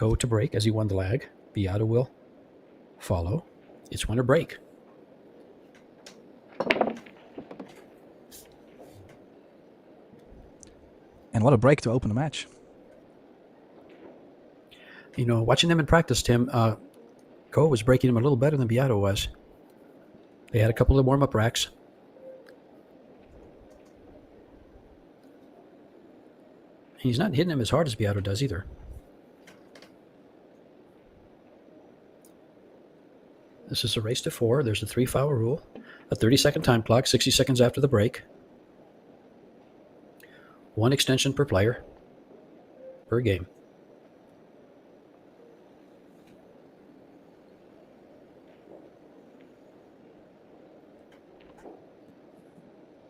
Go to break as he won the lag. Biado will follow. It's winner break. And what a break to open the match. You know, watching them in practice, Tim, Go was breaking him a little better than Biado was. They had a couple of warm-up racks. He's not hitting him as hard as Biado does either. This is a race to 4. There's a 3-foul rule. A 30-second time clock, 60 seconds after the break. 1 extension per player per game.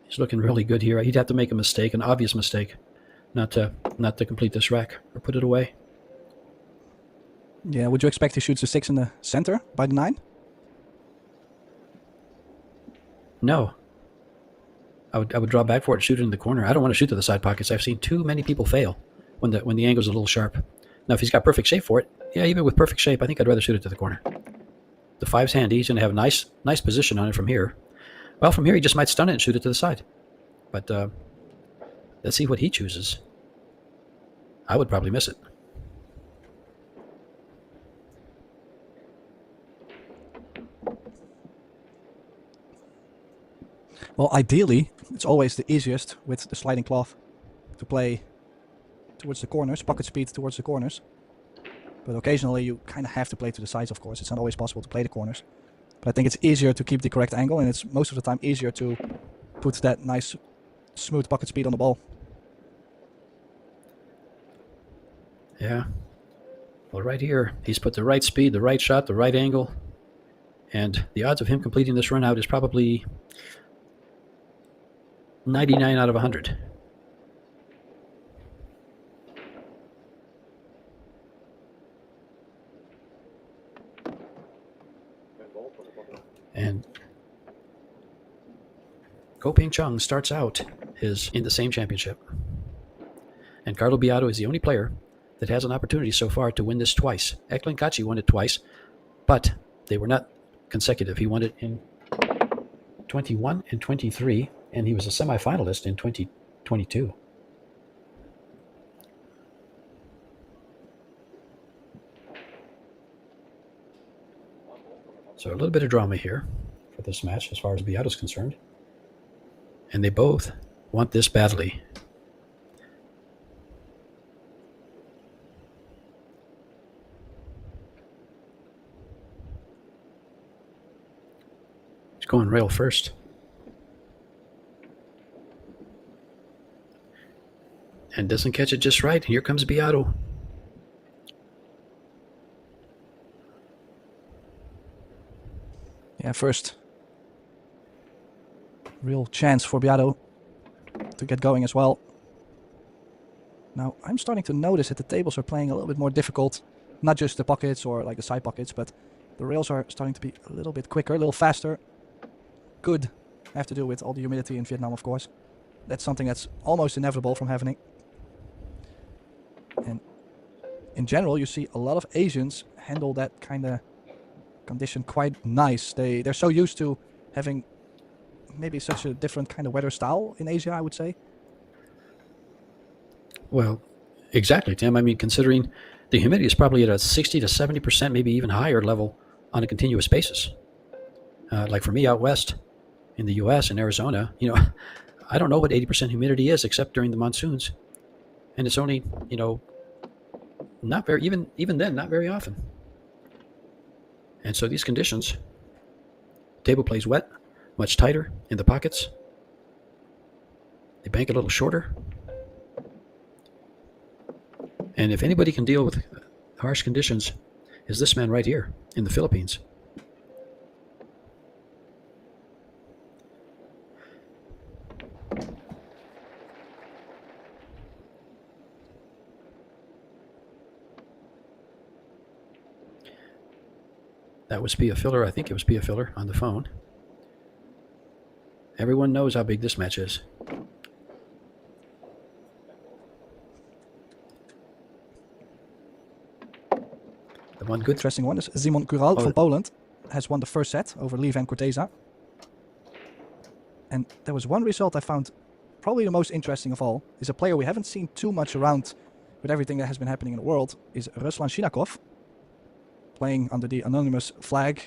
He's looking really good here. He'd have to make a mistake, an obvious mistake, not to complete this rack or put it away. Yeah, would you expect he shoots the 6 in the center by the 9? No. I would draw back for it, shoot it in the corner. I don't want to shoot to the side pockets. I've seen too many people fail when the angle's a little sharp. Now, if he's got perfect shape for it, yeah, even with perfect shape, I think I'd rather shoot it to the corner. The 5's handy. He's going to have a nice position on it from here. Well, from here, he just might stun it and shoot it to the side. But let's see what he chooses. I would probably miss it. Well, ideally, it's always the easiest with the sliding cloth to play towards the corners, pocket speed towards the corners. But occasionally you kind of have to play to the sides, of course. It's not always possible to play the corners. But I think it's easier to keep the correct angle, and it's most of the time easier to put that nice, smooth pocket speed on the ball. Yeah. Well, right here, he's put the right speed, the right shot, the right angle. And the odds of him completing this run out is probably 99 out of 100. And Ko Ping Chung starts out in the same championship. And Carlo Biado is the only player that has an opportunity so far to win this twice. Eklund Kachi won it twice, but they were not consecutive. He won it in 21 and 23, and he was a semifinalist in 2022. So a little bit of drama here for this match as far as Biado is concerned. And they both want this badly. He's going rail first. And doesn't catch it just right. Here comes Biado. Yeah, first real chance for Biado to get going as well. Now, I'm starting to notice that the tables are playing a little bit more difficult. Not just the pockets or like the side pockets, but the rails are starting to be a little bit quicker, a little faster. Could have to do with all the humidity in Vietnam, of course. That's something that's almost inevitable from happening. And in general, you see a lot of Asians handle that kind of condition quite nice. They're so used to having maybe such a different kind of weather style in Asia, I would say. Well, exactly, Tim. I mean, considering the humidity is probably at a 60 to 70%, maybe even higher level on a continuous basis. Like for me out west in the U.S. and Arizona, I don't know what 80% humidity is except during the monsoons. And it's only, not very, even then, not very often. And so these conditions, table plays wet, much tighter in the pockets. They bank a little shorter. And if anybody can deal with harsh conditions, is this man right here in the Philippines. That was Pia Filler. I think it was Pia Filler on the phone. Everyone knows how big this match is. The one good. Interesting one is Szymon Kural Oh. from Poland has won the first set over Lee van Corteza. And there was one result I found probably the most interesting of all. Is a player we haven't seen too much around with everything that has been happening in the world. Is Ruslan Shinakov, playing under the anonymous flag.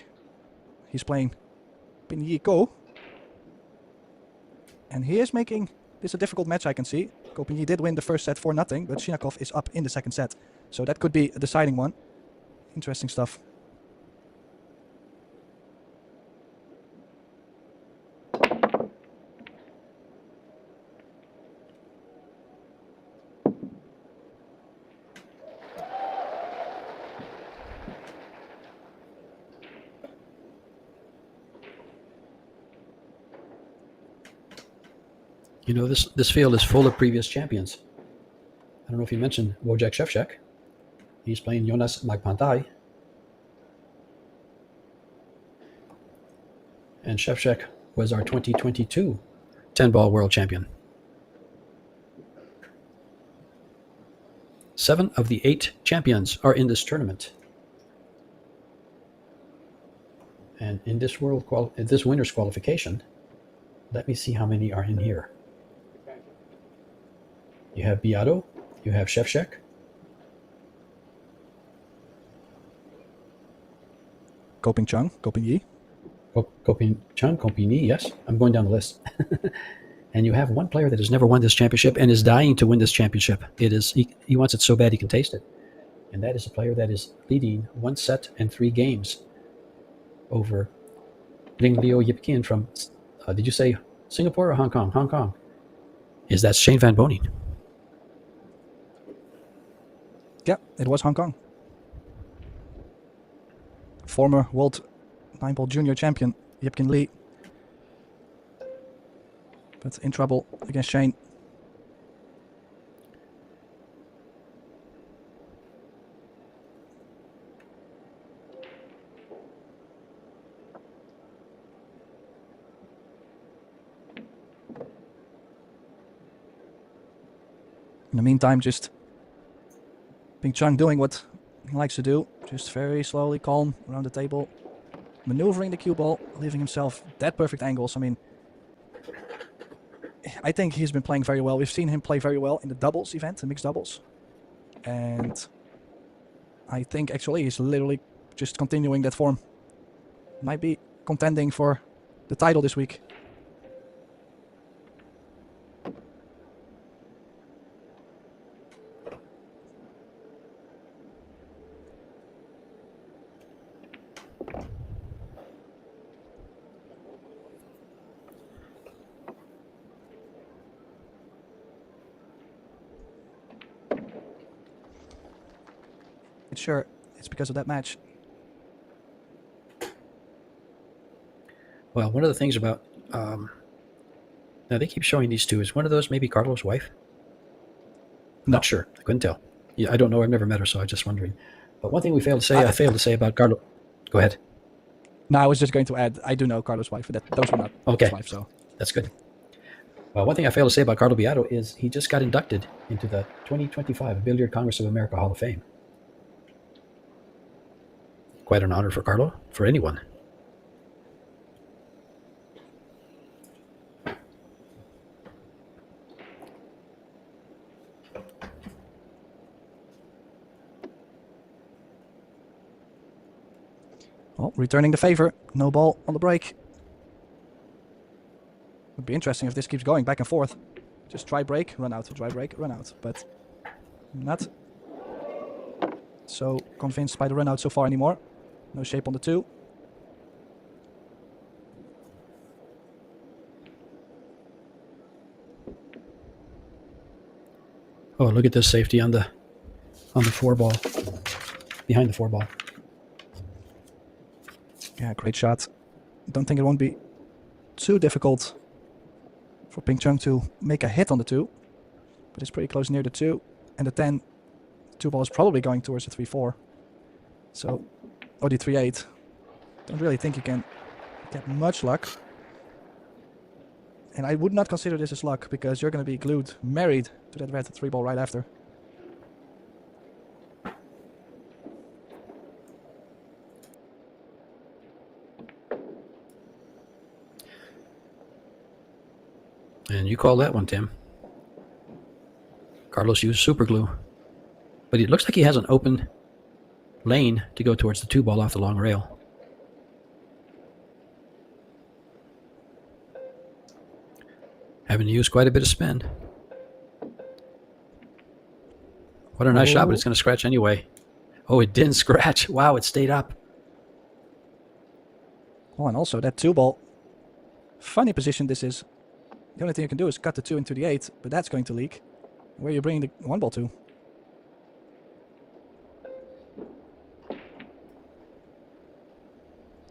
He's playing Pinyi Ko. And he is making this a difficult match, I can see. Ko Pinyi did win the first set 4-0, but Shinakov is up in the second set. So that could be a deciding one. Interesting stuff. You know, this field is full of previous champions. I don't know if you mentioned Wojciech Szewczak. He's playing Jonas Magpantai. And Szewczak was our 2022 10-ball world champion. 7 of the 8 champions are in this tournament. And in this winner's qualification, let me see how many are in here. You have Biado, you have Szewczak. Koping Chung, Koping Kopini, yes. I'm going down the list. And you have one player that has never won this championship and is dying to win this championship. He wants it so bad he can taste it. And that is a player that is leading 1 set and 3 games over Ling Leo Yipkin from, did you say Singapore or Hong Kong? Hong Kong. Is that Shane Van Boning? Yeah, it was Hong Kong. Former World 9-ball junior champion, Yipkin Lee. But in trouble against Shane. In the meantime, just Ping Chung doing what he likes to do. Just very slowly, calm, around the table. Maneuvering the cue ball, leaving himself that perfect angles. I mean, I think he's been playing very well. We've seen him play very well in the doubles event, the mixed doubles. And I think actually he's literally just continuing that form. Might be contending for the title this week. Sure, it's because of that match. Well, one of the things about now they keep showing these two. Is one of those maybe Carlo's wife? No. Not sure. I couldn't tell. Yeah, I don't know. I've never met her, so I'm just wondering. But one thing I failed to say about Carlo. Go ahead. No, I was just going to add, I do know Carlo's wife, but those were not Okay. his wife, so. That's good. Well, one thing I failed to say about Carlo Biado is he just got inducted into the 2025 Billiard Congress of America Hall of Fame. Quite an honor for Carlo, for anyone. Well, returning the favor. No ball on the break. Would be interesting if this keeps going back and forth. Just try break, run out, try break, run out. But not so convinced by the run out so far anymore. No shape on the 2. Oh, look at this safety on the 4-ball. Behind the 4-ball. Yeah, great shot. Don't think it won't be too difficult for Ping Chung to make a hit on the 2. But it's pretty close near the 2. And the 10, 2-ball is probably going towards the 3-4. So, or the 3-8. Don't really think you can get much luck. And I would not consider this as luck, because you're going to be married to that red 3-ball right after. And you call that one, Tim. Carlos used super glue. But it looks like he has an open lane to go towards the 2-ball off the long rail. Having to use quite a bit of spin. What a nice shot, but it's going to scratch anyway. Oh, it didn't scratch. Wow, it stayed up. Oh, and also that 2-ball. Funny position this is. The only thing you can do is cut the 2 into the 8, but that's going to leak. Where are you bringing the 1-ball to?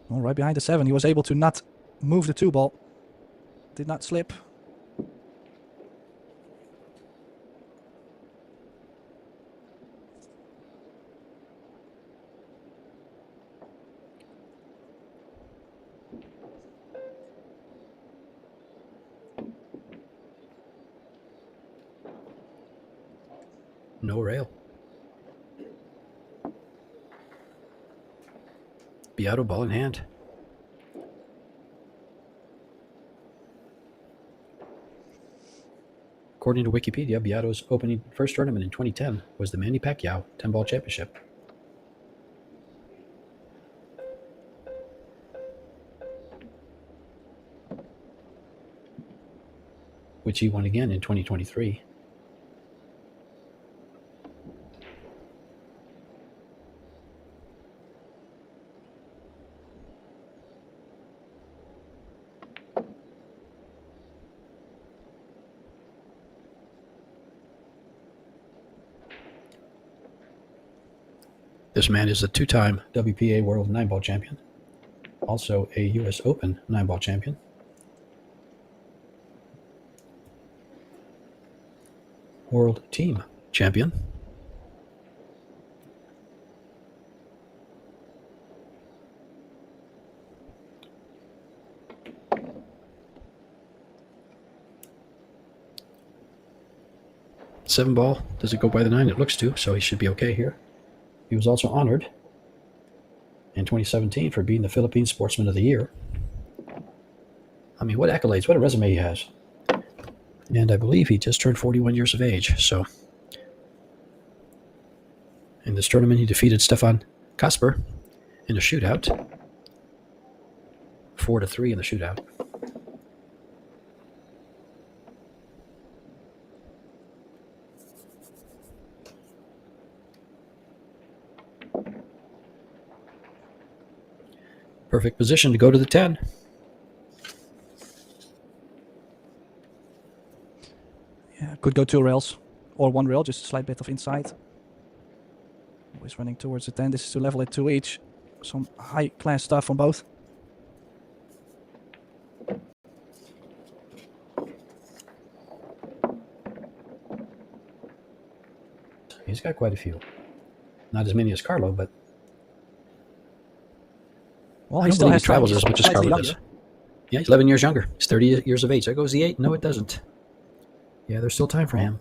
Oh, right behind the 7. He was able to not move the 2-ball. Did not slip. No rail. Biado ball in hand. According to Wikipedia, Biado's opening first tournament in 2010 was the Manny Pacquiao 10-ball championship. Which he won again in 2023. This man is a 2-time WPA World 9-ball champion, also a U.S. Open 9-ball champion, World Team champion, seven ball. Does it go by the 9? It looks to, so he should be okay here. He was also honored in 2017 for being the Philippine Sportsman of the Year. I mean, what accolades, what a resume he has. And I believe he just turned 41 years of age. So in this tournament, he defeated Stefan Kasper in a shootout. 4-3 in the shootout. Perfect position to go to the 10. Yeah, could go 2 rails or 1 rail, just a slight bit of inside. Always running towards the 10. This is to level it 2 each. Some high class stuff on both. He's got quite a few. Not as many as Carlo, but well, he still travels as much as Carlo does. Yeah, he's 11 years younger. He's 30 years of age. There goes the 8. No, it doesn't. Yeah, there's still time for him.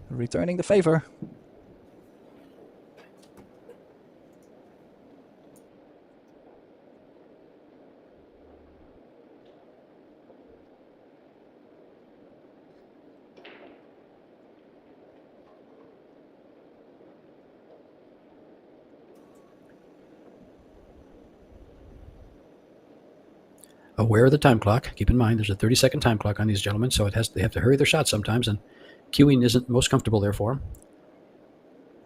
Returning the favor. Aware of the time clock. Keep in mind, there's a 30-second time clock on these gentlemen, so they have to hurry their shots sometimes, and queuing isn't most comfortable there for him.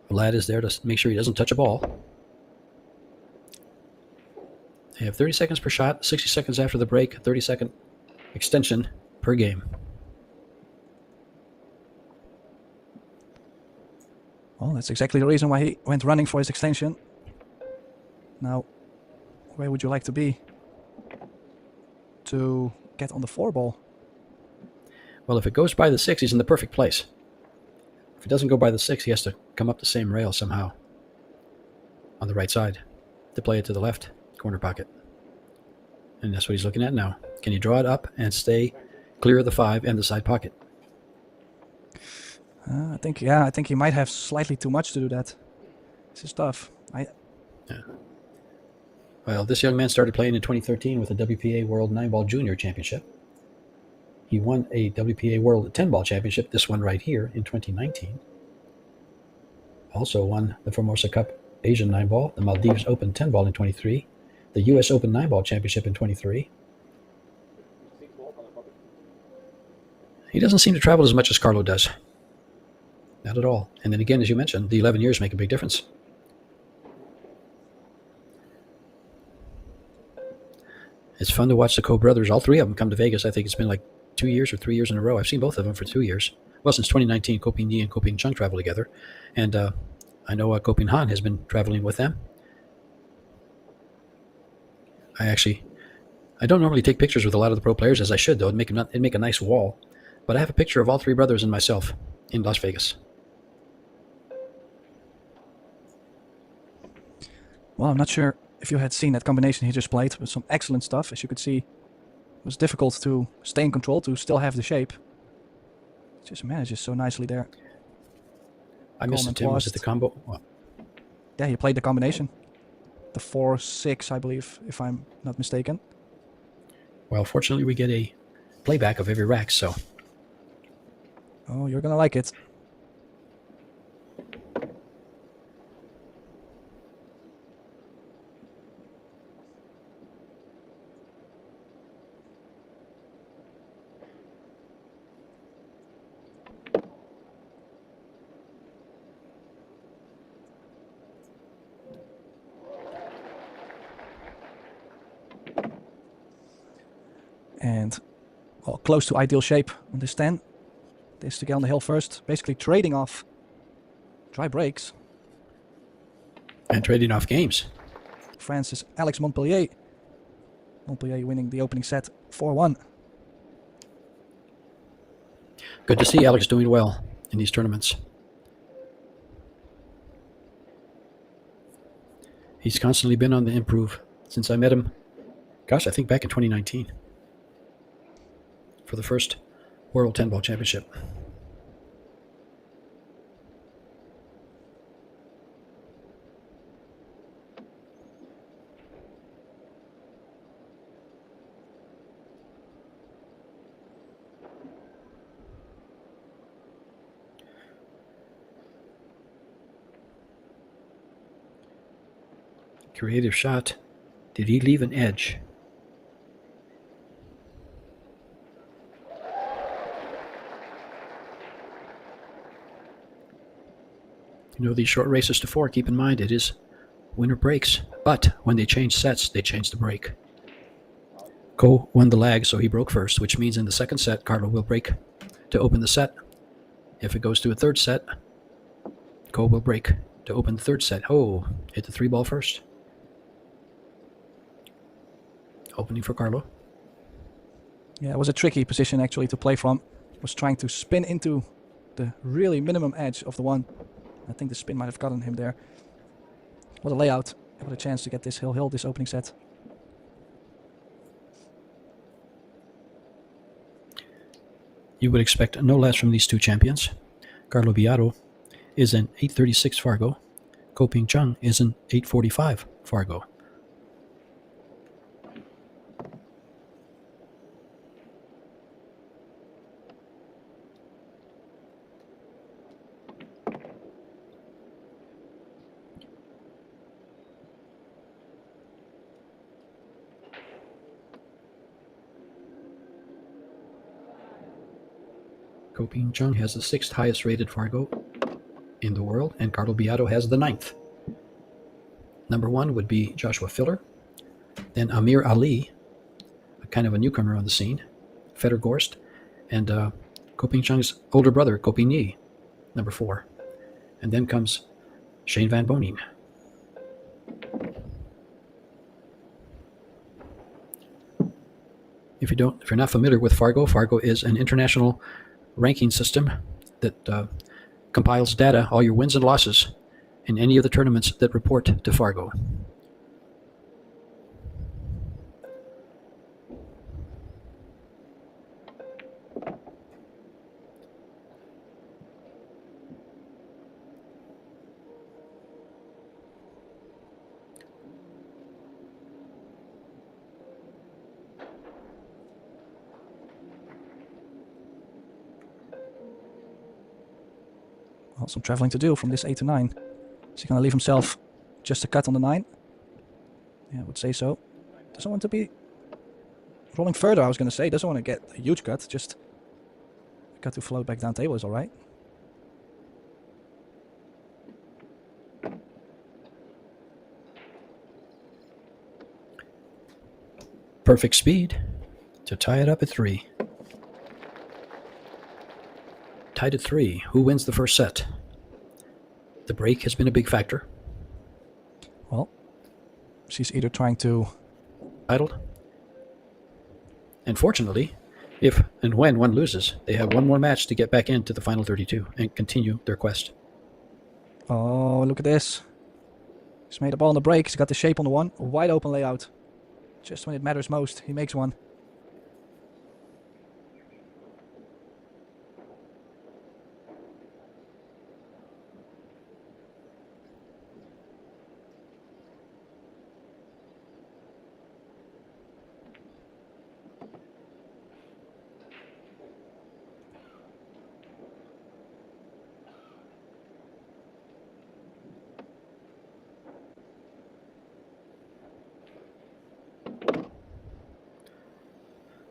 The lad is there to make sure he doesn't touch a ball. They have 30 seconds per shot, 60 seconds after the break, 30-second extension per game. Well, that's exactly the reason why he went running for his extension. Now, where would you like to be to get on the 4-ball? Well, if it goes by the 6, he's in the perfect place. If it doesn't go by the 6, he has to come up the same rail somehow on the right side to play it to the left corner pocket. And that's what he's looking at now. Can he draw it up and stay clear of the 5 and the side pocket? I think he might have slightly too much to do that. This is tough. Yeah. Well, this young man started playing in 2013 with the WPA World 9-ball Junior Championship. He won a WPA World 10 Ball Championship, this one right here, in 2019. Also won the Formosa Cup Asian 9 Ball, the Maldives Open 10 Ball in 23, the US Open 9 Ball Championship in 23. He doesn't seem to travel as much as Carlo does. Not at all. And then again, as you mentioned, the 11 years make a big difference. It's fun to watch the Koh brothers. All three of them come to Vegas. I think it's been like 2 years or 3 years in a row. I've seen both of them for 2 years. Well, since 2019, Koh Ping Yi and Koh Ping Chung travel together. And I know Koh Ping Han has been traveling with them. I don't normally take pictures with a lot of the pro players, as I should, though. It'd make a nice wall. But I have a picture of all three brothers and myself in Las Vegas. Well, I'm not sure if you had seen that combination he just played with some excellent stuff. As you could see, it was difficult to stay in control, to still have the shape. Just manages so nicely there. I missed it, Tim. Was it the combo? Well, yeah, he played the combination. The 4-6, I believe, if I'm not mistaken. Well, fortunately, we get a playback of every rack, so. Oh, you're gonna like it. And, well, close to ideal shape on this 10. This to get on the hill first. Basically trading off dry breaks. And trading off games. France's Alex Montpellier. Montpellier winning the opening set 4-1. Good to see Alex doing well in these tournaments. He's constantly been on the improve since I met him, gosh, I think back in 2019 for the first World 10 Ball Championship. Creative shot. Did he leave an edge? You know, these short races to 4, keep in mind, it is winner breaks. But when they change sets, they change the break. Koh won the lag, so he broke first, which means in the second set, Carlo will break to open the set. If it goes to a third set, Koh will break to open the third set. Oh, hit the 3-ball first. Opening for Carlo. Yeah, it was a tricky position actually to play from. Was trying to spin into the really minimum edge of the one. I think the spin might have gotten him there. What a layout. What a chance to get this hill this opening set. You would expect no less from these two champions. Carlo Biado is an 836 Fargo. Koh Ping Chung is an 845 Fargo. Koh Ping Chung has the 6th highest rated Fargo in the world, and Carlo Biado has the 9th. Number 1 would be Joshua Filler, then Amir Ali, kind of a newcomer on the scene, Fedor Gorst, and Koh Ping Chung's older brother, Koh Ping Yi, number 4. And then comes Shane Van Boening. If you're not familiar with Fargo, Fargo is an international ranking system that compiles data, all your wins and losses in any of the tournaments that report to Fargo. Well, some traveling to do from this 8 to 9. Is he going to leave himself just a cut on the 9? Yeah, I would say so. Doesn't want to be rolling further, I was going to say. Doesn't want to get a huge cut. Just a cut to float back down table is alright. Perfect speed to tie it up at 3. Tied at 3. Who wins the first set? The break has been a big factor. Well, she's either trying to... Titled. And fortunately, if and when one loses, they have one more match to get back into the final 32 and continue their quest. Oh, look at this. He's made a ball on the break. He's got the shape on the 1. A wide open layout. Just when it matters most, he makes one.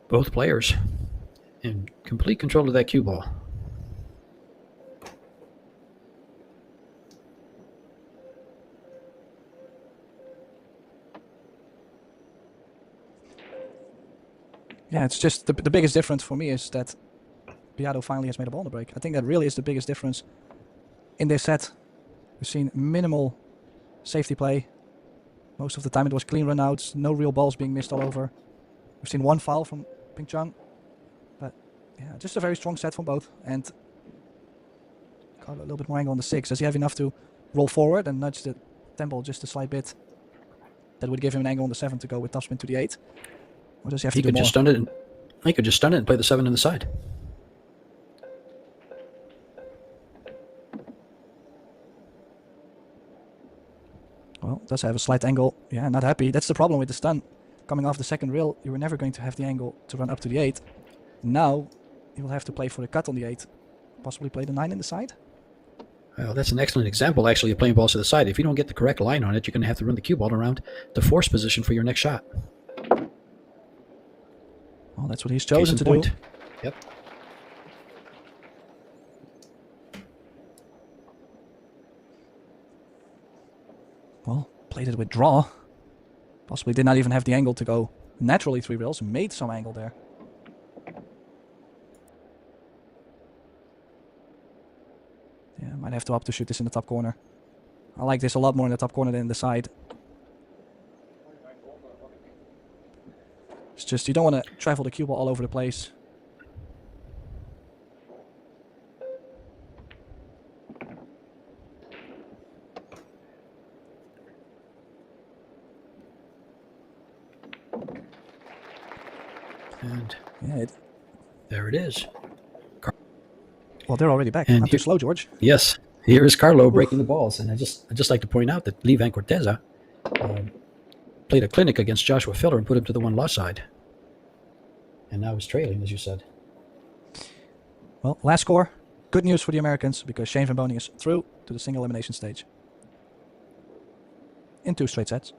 Both players in complete control of that cue ball. Yeah, it's just the biggest difference for me is that Biado finally has made a ball on the break. I think that really is the biggest difference in this set. We've seen minimal safety play. Most of the time it was clean runouts, no real balls being missed all over. We've seen one foul from Ping Chung. But yeah, just a very strong set from both. And Carlo a little bit more angle on the 6. Does he have enough to roll forward and nudge the 10 ball just a slight bit? That would give him an angle on the 7 to go with topspin to the 8. Or does he have to do more? He could just stun it and play the 7 in the side. Well, does have a slight angle. Yeah, not happy. That's the problem with the stun. Coming off the second rail, you were never going to have the angle to run up to the 8. Now, you will have to play for the cut on the 8. Possibly play the 9 in the side. Well, that's an excellent example, actually, of playing balls to the side. If you don't get the correct line on it, you're going to have to run the cue ball around the force position for your next shot. Well, that's what he's chosen to do. Yep. Well, played it with draw. Possibly did not even have the angle to go naturally 3 rails. Made some angle there. Yeah, might have to opt to shoot this in the top corner. I like this a lot more in the top corner than in the side. It's just you don't want to travel the cue ball all over the place. And yeah, there it is. Well, they're already back. And Not too slow, George. Yes, here is Carlo breaking the balls, and I just like to point out that Lee Van Corteza played a clinic against Joshua Filler and put him to the 1-loss side, and now he's trailing, as you said. Well, last score. Good news for the Americans because Shane Van Boning is through to the single elimination stage in 2 straight sets.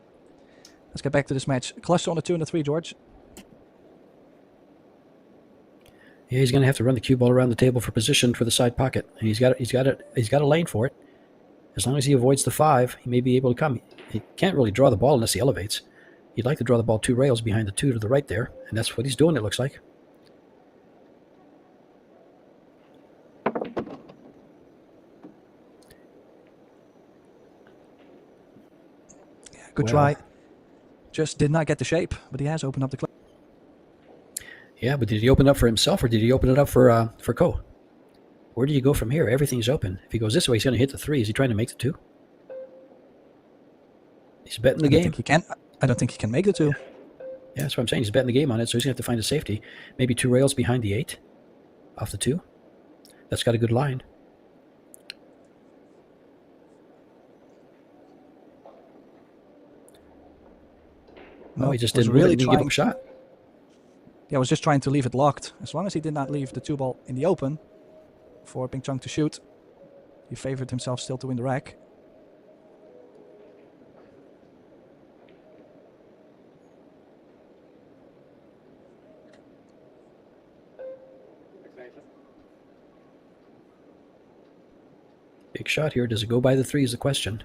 Let's get back to this match. Cluster on the 2 and the 3, George. Yeah, he's going to have to run the cue ball around the table for position for the side pocket, and he's got a lane for it. As long as he avoids the 5, he may be able to come. He can't really draw the ball unless he elevates. He'd like to draw the ball 2 rails behind the 2 to the right there, and that's what he's doing, it looks like. Yeah, good try. Just did not get the shape, but he has opened up the club. Yeah, but did he open up for himself, or did he open it up for Ko? Where do you go from here? Everything's open. If he goes this way, he's going to hit the 3. Is he trying to make the 2? He's betting the game. I don't think he can make the 2. Yeah, that's what I'm saying. He's betting the game on it, so he's going to have to find a safety. Maybe 2 rails behind the 8 off the 2. That's got a good line. No, he just didn't really give him a shot. Yeah, I was just trying to leave it locked. As long as he did not leave the 2 ball in the open for Ping Chung to shoot, He favored himself still to win the rack. Big shot here. Does it go by the 3 is the question.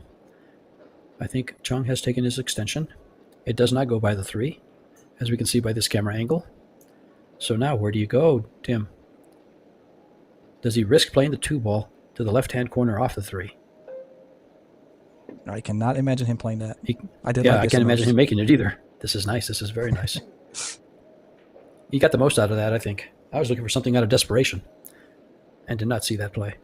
I think Chung has taken his extension. It does not go by the 3, as we can see by this camera angle. So now where do you go, Tim? Does he risk playing the 2 ball to the left-hand corner off the 3? I cannot imagine him playing that. I can't imagine him making it either. This is nice. This is very nice. He got the most out of that, I think. I was looking for something out of desperation and did not see that play.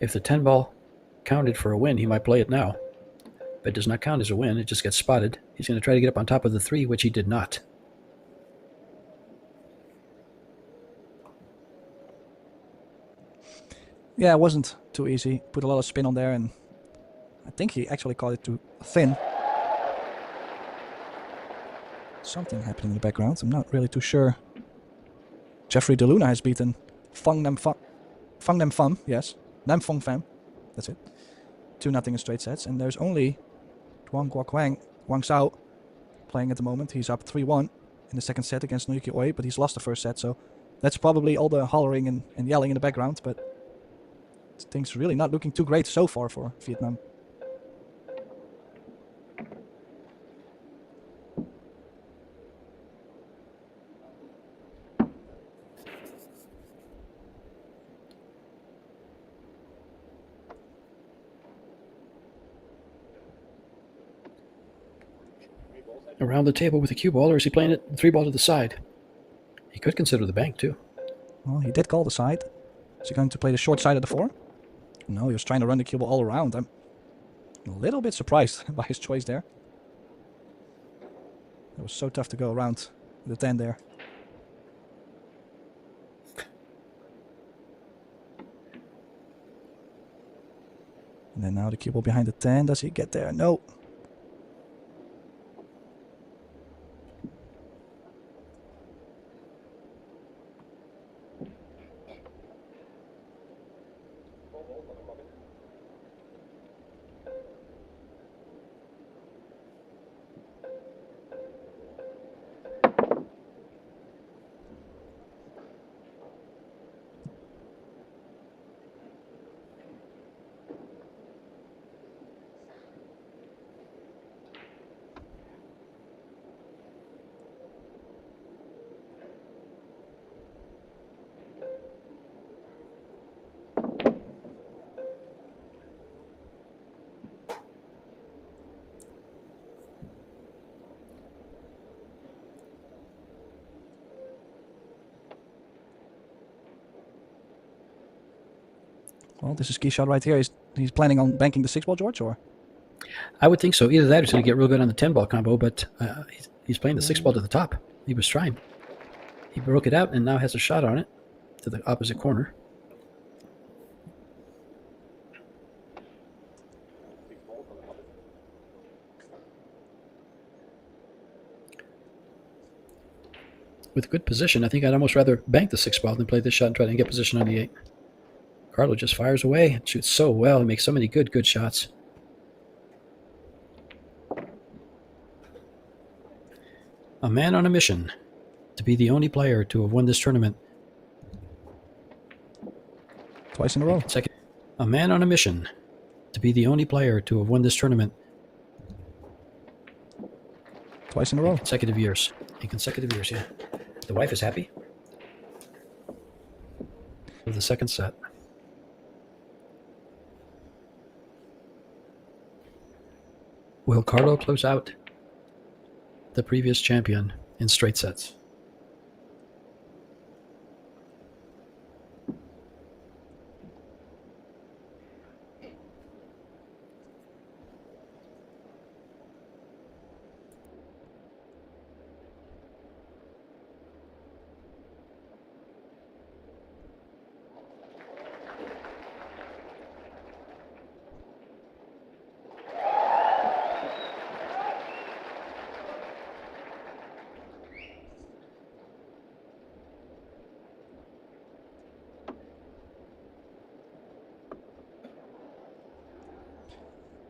If the 10 ball counted for a win, he might play it now. But it does not count as a win. It just gets spotted. He's going to try to get up on top of the 3, which he did not. Yeah, it wasn't too easy. Put a lot of spin on there, and I think he actually caught it too thin. Something happening in the background. I'm not really too sure. Jeffrey DeLuna has beaten Fang Nam Pham, yes. Nam Fong Pham. That's it. 2-0 in straight sets. And there's only Wang Sao playing at the moment. He's up 3-1 in the second set against Nuki Oi, but he's lost the first set, so that's probably all the hollering and yelling in the background, but things really not looking too great so far for Vietnam. Around the table with a cue ball, or is he playing it 3 ball to the side? He could consider the bank too. Well, he did call the side. Is he going to play the short side of the 4? No, he was trying to run the cue ball all around. I'm a little bit surprised by his choice there. It was so tough to go around the 10 there. And then now the cue ball behind the 10. Does he get there? No. Well, this is key shot right here. He's planning on banking the 6 ball, George, or? I would think so. Either that or he's going to get real good on the 10 ball combo, but he's playing the 6 ball to the top. He was trying. He broke it out and now has a shot on it to the opposite corner. With good position, I think I'd almost rather bank the 6 ball than play this shot and try to get position on the 8. Carlo just fires away and shoots so well. He makes so many good shots. A man on a mission to be the only player to have won this tournament. Twice in a row. A man on a mission to be the only player to have won this tournament. Twice in a row. In consecutive years, yeah. The wife is happy. With the second set. Will Carlo close out the previous champion in straight sets?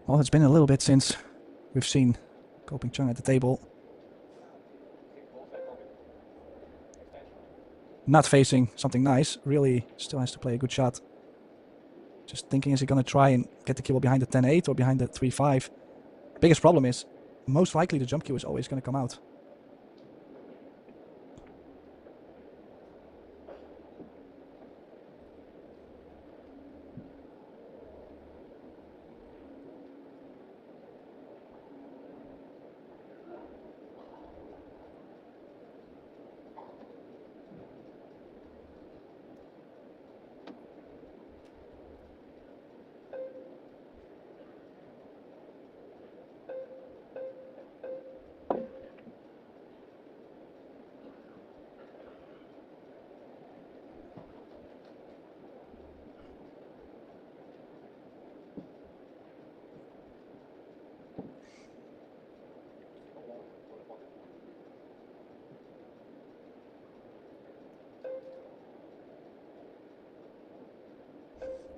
Well, it's been a little bit since we've seen Koping Chung at the table. Not facing something nice. Really still has to play a good shot. Just thinking, is he going to try and get the cue behind the 10-8 or behind the 3-5? Biggest problem is, most likely the jump cue is always going to come out.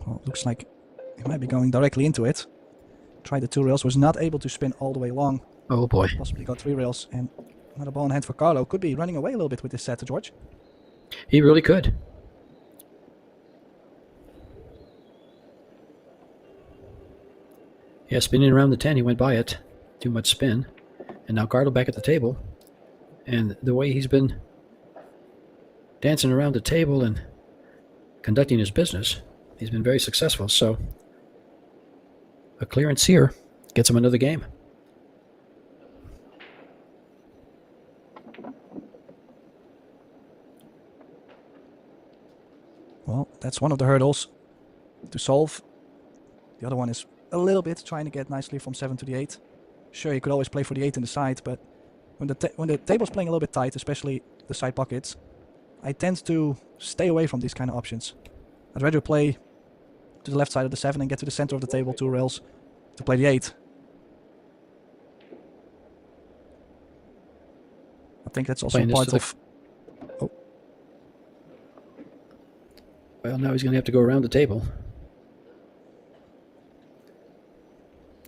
Well, looks like he might be going directly into it. Tried the 2 rails, was not able to spin all the way long. Oh boy. Possibly got 3 rails, and another ball in hand for Carlo. Could be running away a little bit with this set, George. He really could. Yeah, spinning around the 10, he went by it. Too much spin. And now Carlo back at the table. And the way he's been dancing around the table and conducting his business, he's been very successful. So a clearance here gets him another game. Well, that's one of the hurdles to solve. The other one is a little bit trying to get nicely from 7 to the 8. Sure, you could always play for the 8 in the side, but when the table's playing a little bit tight, especially the side pockets, I tend to stay away from these kind of options. I'd rather play to the left side of the 7 and get to the center of the table 2 rails to play the 8. I think that's also part of... Oh. Well, now he's going to have to go around the table.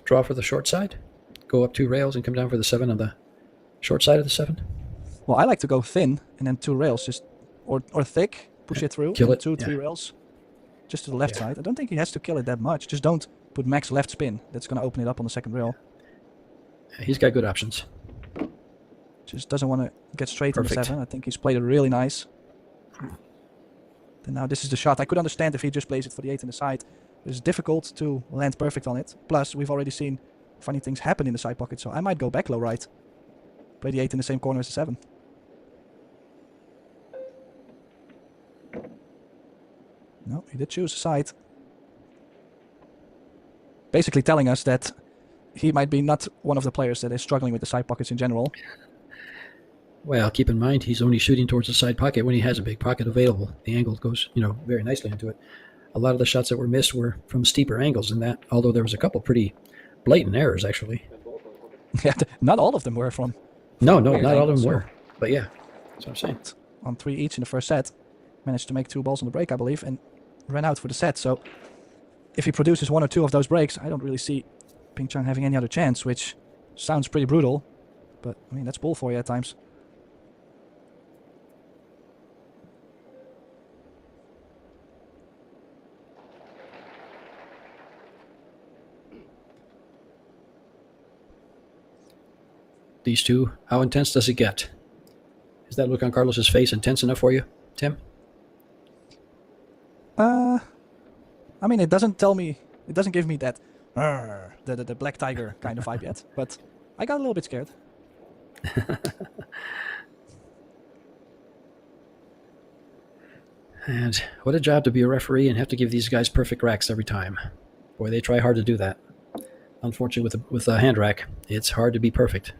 Draw for the short side. Go up 2 rails and come down for the 7 on the short side of the 7. Well, I like to go thin and then 2 rails, just or thick, push it through, kill it, 3 rails, just to the left side. I don't think he has to kill it that much. Just don't put max left spin. That's going to open it up on the second rail. He's got good options. Just doesn't want to get straight in the Perfect. 7. I think he's played it really nice. Then now this is the shot. I could understand if he just plays it for the 8 in the side. It's difficult to land perfect on it. Plus, we've already seen funny things happen in the side pocket, so I might go back low right. Play the 8 in the same corner as the 7. No, he did choose a side. Basically telling us that he might be not one of the players that is struggling with the side pockets in general. Well, keep in mind, he's only shooting towards the side pocket when he has a big pocket available. The angle goes, very nicely into it. A lot of the shots that were missed were from steeper angles in that, although there was a couple pretty blatant errors, actually. Yeah, not all of them were from... No, not all of them were. But yeah, that's what I'm saying. On 3 each in the first set. Managed to make 2 balls on the break, I believe, and ran out for the set. So if he produces 1 or 2 of those breaks, I don't really see Ping Chung having any other chance, which sounds pretty brutal. But, I mean, that's bull for you at times. These two, how intense does it get? Is that look on Carlos's face intense enough for you, Tim? I mean, it doesn't give me that the black tiger kind of vibe yet, but I got a little bit scared. And what a job to be a referee and have to give these guys perfect racks every time. Boy, they try hard to do that. Unfortunately, with a hand rack, it's hard to be perfect.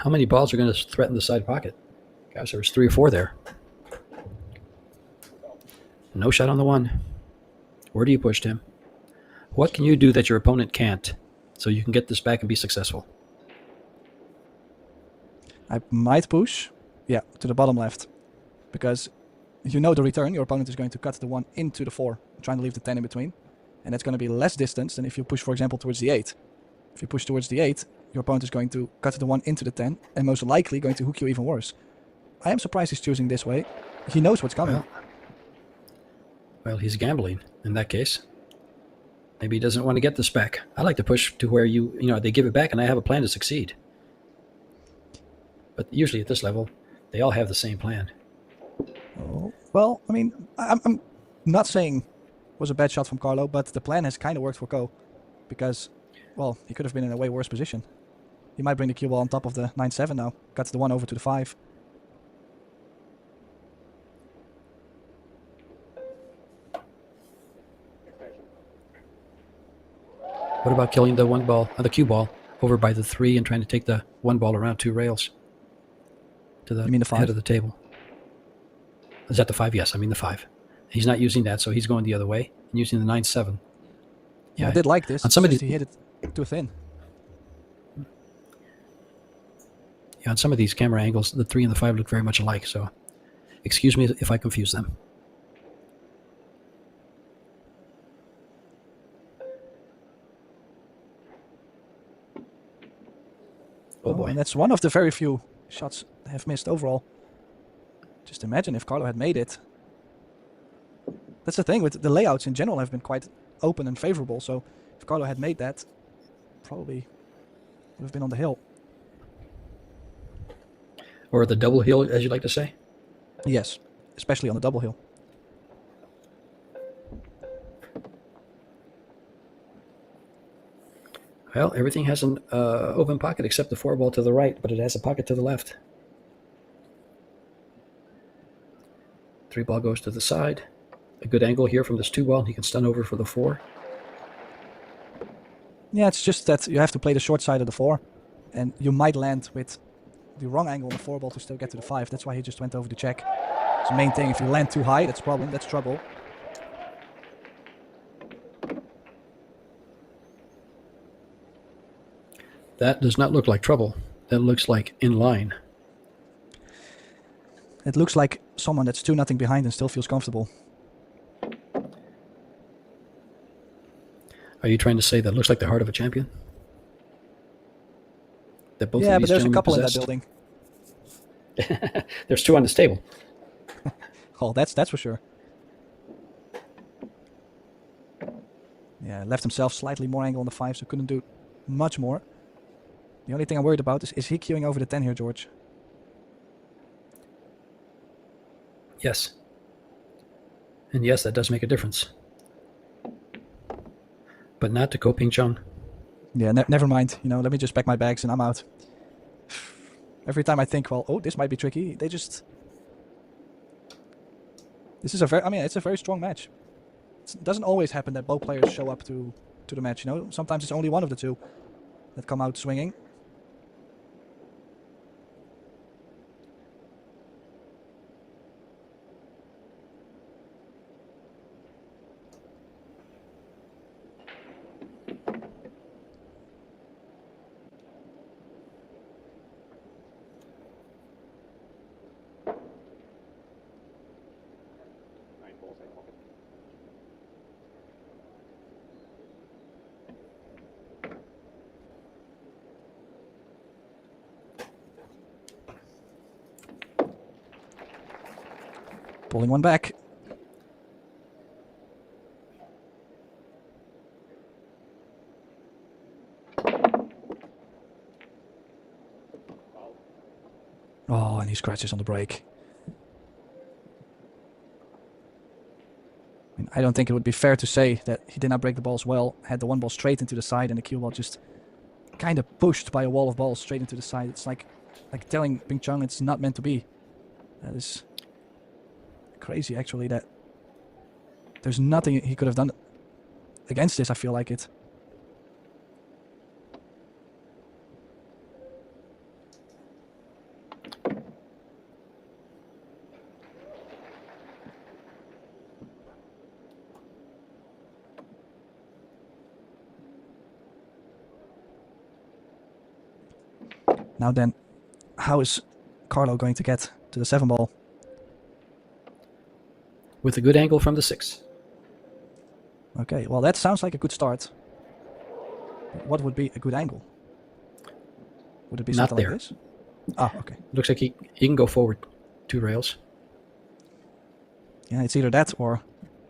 How many balls are going to threaten the side pocket? Gosh, there was 3 or 4 there. No shot on the 1. Where do you push, Tim? What can you do that your opponent can't so you can get this back and be successful? I might push, Yeah, to the bottom left. Because you know the return, your opponent is going to cut the 1 into the 4, trying to leave the 10 in between. And that's going to be less distance than if you push, for example, towards the 8. If you push towards the 8, your opponent is going to cut the 1 into the 10, and most likely going to hook you even worse. I am surprised he's choosing this way. He knows what's coming. Well, he's gambling in that case. Maybe he doesn't want to get this back. I like to push to where they give it back and I have a plan to succeed. But usually at this level, they all have the same plan. Oh, well, I mean, I'm not saying it was a bad shot from Carlo, but the plan has kind of worked for Ko. Because, well, he could have been in a way worse position. He might bring the cue ball on top of the 9-7 now. Cuts the 1 over to the 5. What about killing the the cue ball, over by the 3 and trying to take the 1 ball around 2 rails to the, You mean the 5? head of the table? Is that the 5? Yes, I mean the 5. He's not using that, so he's going the other way and using the 9-7. Yeah, I did like this. On some of he hit it too thin. On some of these camera angles, the 3 and the 5 look very much alike, so excuse me if I confuse them. Oh boy. And that's one of the very few shots I have missed overall. Just imagine if Carlo had made it. That's the thing, with the layouts in general have been quite open and favorable, so if Carlo had made that, probably would have been on the hill. Or the double hill, as you like to say? Yes, especially on the double hill. Well, everything has an open pocket except the 4 ball to the right, but it has a pocket to the left. 3 ball goes to the side. A good angle here from this 2 ball. He can stun over for the 4. Yeah, it's just that you have to play the short side of the 4, and you might land with the wrong angle on the 4 ball to still get to the 5. That's why he just went over the check. It's the main thing. If you land too high, that's a problem. That's trouble. That does not look like trouble. That looks like in line. It looks like someone that's 2-0 behind and still feels comfortable. Are you trying to say that looks like the heart of a champion? That both Yeah, of but these there's a gentlemen couple possessed? in that building. There's 2 on this table. Oh, that's for sure. Yeah, left himself slightly more angle on the 5, so couldn't do much more. The only thing I'm worried about is he queuing over the 10 here, George? Yes. And yes, that does make a difference. But not to Ko Ping Chung. Yeah, never mind. Let me just pack my bags and I'm out. Every time I think, well, this might be tricky, they just... This is it's a very strong match. It doesn't always happen that both players show up to the match, Sometimes it's only one of the two that come out swinging. Pulling one back. Oh, and he scratches on the brake. I don't think it would be fair to say that he did not break the balls well. Had the 1 ball straight into the side and the cue ball just kind of pushed by a wall of balls straight into the side. It's like telling Ping Chung it's not meant to be. That is crazy, actually, that there's nothing he could have done against this, I feel like it. Now then, how is Carlo going to get to the 7 ball? With a good angle from the 6. Okay, well that sounds like a good start. But what would be a good angle? Would it be Not something there. like this? Ah, okay. Looks like he can go forward 2 rails. Yeah, it's either that or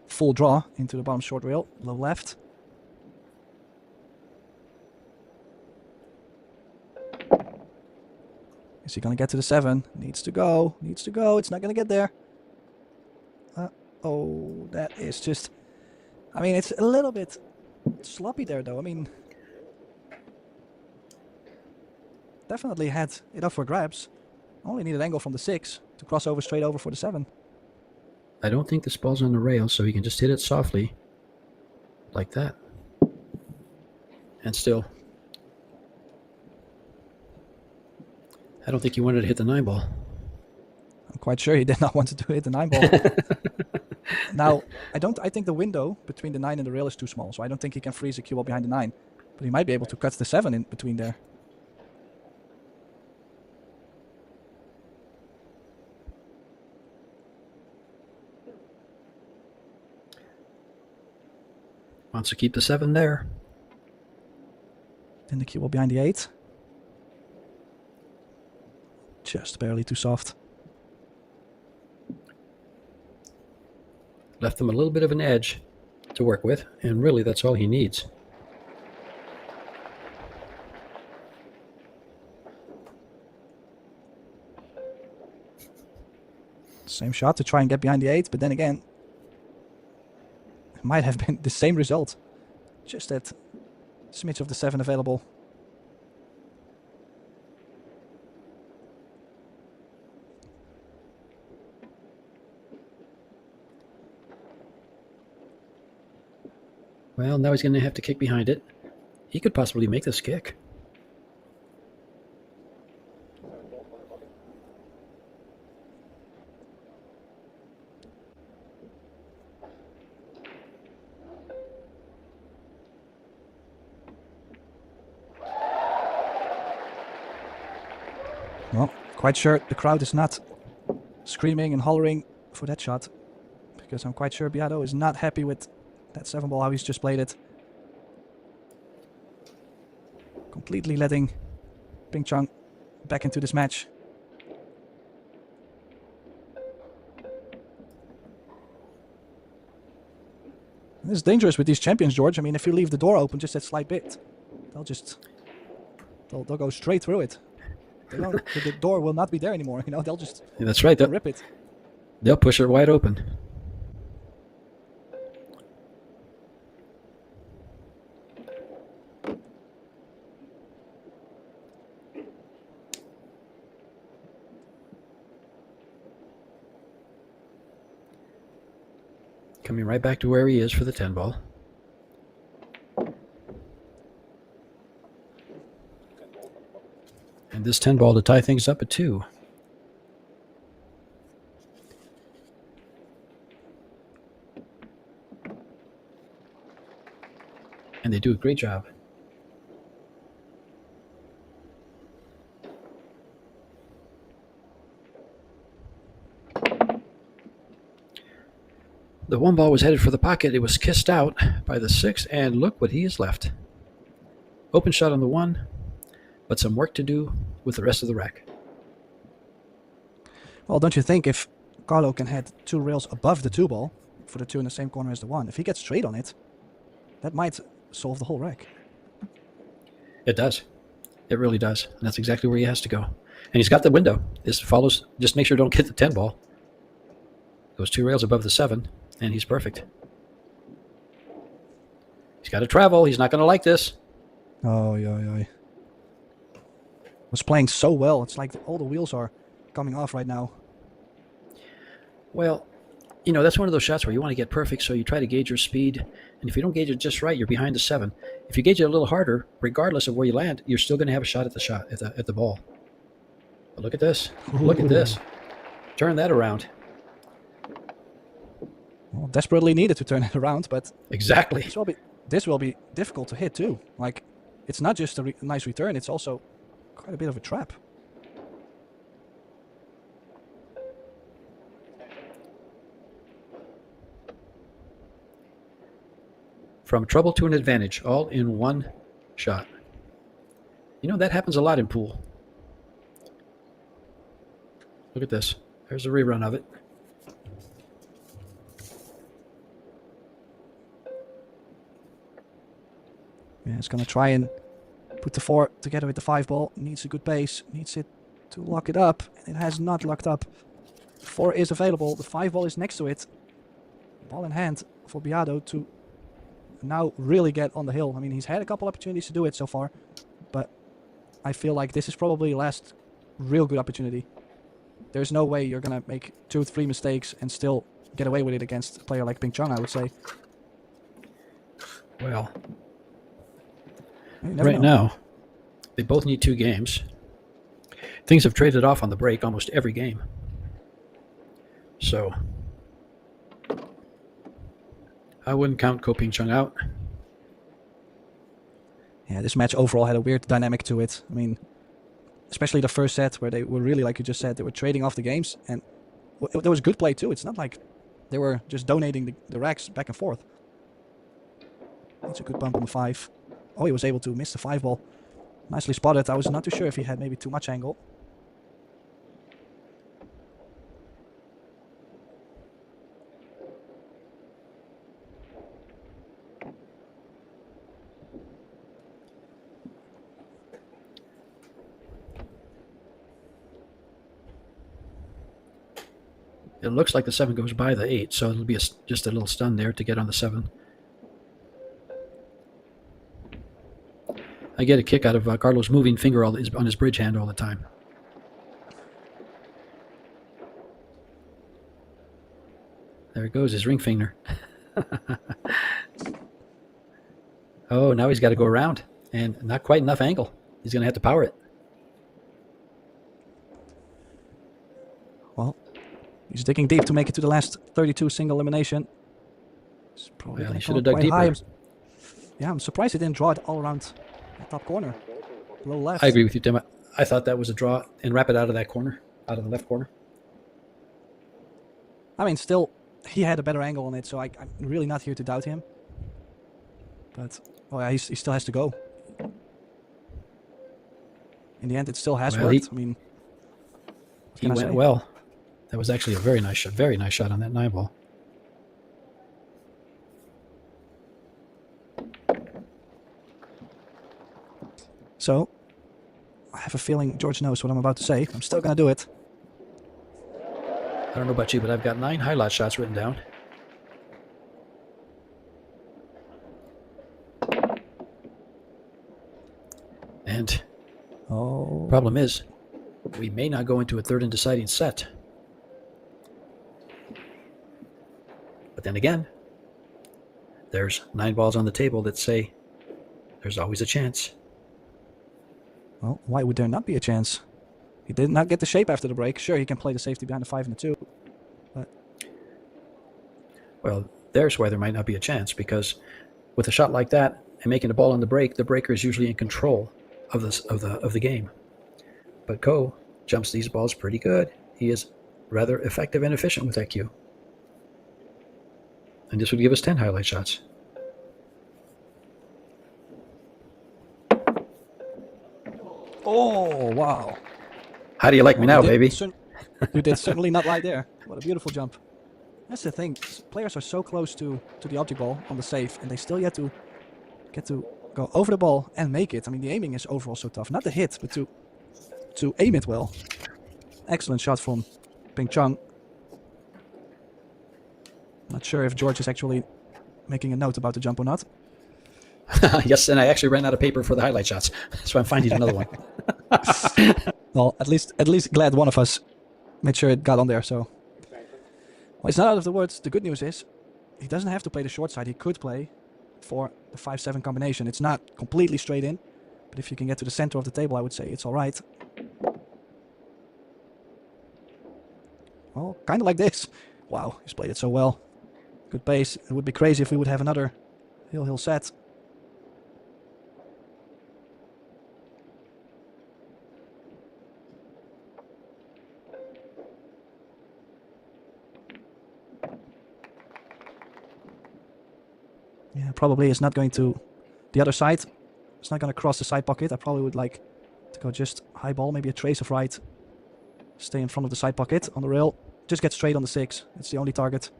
full draw into the bottom short rail, low left. Is he going to get to the 7? Needs to go. Needs to go. It's not going to get there. Oh, that is just... I mean, it's a little bit sloppy there, though. I mean... Definitely had it up for grabs. Only need an angle from the 6 to cross over straight over for the 7. I don't think this ball's on the rail, so he can just hit it softly. Like that. And still... I don't think he wanted to hit the 9 ball. I'm quite sure he did not want to hit the 9 ball. Now, I think the window between the 9 and the rail is too small, so I don't think he can freeze a cue ball behind the 9. But he might be able to cut the 7 in between there. Wants to keep the 7 there. Then the cue ball behind the 8. Just barely too soft. Left him a little bit of an edge to work with, and really that's all he needs. Same shot to try and get behind the 8, but then again, it might have been the same result. Just that smidge of the 7 available. Well, now he's going to have to kick behind it. He could possibly make this kick. Well, quite sure the crowd is not screaming and hollering for that shot, because I'm quite sure Biado is not happy with that 7 ball, how he's just played it. Completely letting Ping Chang back into this match. This is dangerous with these champions, George. I mean, if you leave the door open just that slight bit, they'll go straight through it. The door will not be there anymore. You know, they'll just That's right. rip it. They'll push it wide open. Coming right back to where he is for the 10 ball. And this 10 ball to tie things up at 2. And they do a great job. The 1 ball was headed for the pocket. It was kissed out by the 6, and look what he has left. Open shot on the 1, but some work to do with the rest of the rack. Well, don't you think if Carlo can hit 2 rails above the 2 ball for the 2 in the same corner as the 1, if he gets straight on it, that might solve the whole rack. It does. It really does. And that's exactly where he has to go. And he's got the window. This follows. Just make sure don't get the 10 ball. Goes 2 rails above the 7, and he's perfect. He's got to travel. He's not going to like this. Oh, yeah. Was playing so well. It's like all the wheels are coming off right now. Well, you know, that's one of those shots where you want to get perfect, so you try to gauge your speed. And if you don't gauge it just right, you're behind the 7. If you gauge it a little harder, regardless of where you land, you're still going to have a shot at the ball. But look at this. Look at this. Turn that around. Well, desperately needed to turn it around, but Exactly. this will be difficult to hit too. Like, it's not just a nice return; it's also quite a bit of a trap. From trouble to an advantage, all in one shot. That happens a lot in pool. Look at this. There's a rerun of it. Yeah, it's going to try and put the 4 together with the 5 ball. Needs a good base. Needs it to lock it up. And it has not locked up. 4 is available. The 5 ball is next to it. Ball in hand for Biado to now really get on the hill. I mean, he's had a couple opportunities to do it so far. But I feel like this is probably the last real good opportunity. There's no way you're going to make 2 or 3 mistakes and still get away with it against a player like Ping Chong, I would say. Well, right now, they both need 2 games. Things have traded off on the break almost every game. So, I wouldn't count Ko Ping Chung out. Yeah, this match overall had a weird dynamic to it. I mean, especially the first set where they were really, like you just said, they were trading off the games. And there was good play too. It's not like they were just donating the racks back and forth. That's a good bump on the 5. Oh, he was able to miss the 5 ball. Nicely spotted. I was not too sure if he had maybe too much angle. It looks like the 7 goes by the 8, so it'll be just a little stun there to get on the 7. I get a kick out of Carlos moving finger on his bridge hand all the time. There it goes, his ring finger. Oh, now he's got to go around, and not quite enough angle. He's going to have to power it. Well, he's digging deep to make it to the last 32 single elimination. It's probably Well, he going should to have come dug quite high. deeper. Yeah, I'm surprised he didn't draw it all around the top corner. Low left. I agree with you, Tim. I thought that was a draw, and wrap it out of that corner, out of the left corner. I mean, still, he had a better angle on it, so I'm really not here to doubt him. But, oh yeah, he still has to go. In the end, it still has worked. I mean, he went well. That was actually a very nice shot on that 9 ball. So, I have a feeling George knows what I'm about to say. I'm still going to do it. I don't know about you, but I've got 9 highlight shots written down. And problem is, we may not go into a third and deciding set. But then again, there's 9 balls on the table that say there's always a chance. Well, why would there not be a chance? He did not get the shape after the break. Sure, he can play the safety behind the 5 and the 2. But well, there's why there might not be a chance, because with a shot like that and making a ball on the breaker is usually in control of the game. But Ko jumps these balls pretty good. He is rather effective and efficient with that cue. And this would give us 10 highlight shots. oh, wow. How do you like me now, baby? You did certainly not lie there. What a beautiful jump. That's the thing. Players are so close to the object ball on the safe, and they still yet to get to go over the ball and make it. I mean, the aiming is overall so tough. Not the hit, but to aim it well. Excellent shot from Ping Chong. Not sure if George is actually making a note about the jump or not. Yes, and I actually ran out of paper for the highlight shots, so I'm finding another one. Well, at least glad one of us made sure it got on there. So, well, it's not out of the woods. The good news is he doesn't have to play the short side. He could play for the 5-7 combination. It's not completely straight in, but if you can get to the center of the table, I would say it's all right. Well, kind of like this. Wow, he's played it so well. Good pace. It would be crazy if we would have another hill set. probably is not going to the other side. It's not going to cross the side pocket. I probably would like to go just high ball, maybe a trace of right. Stay in front of the side pocket on the rail. Just get straight on the 6. It's the only target.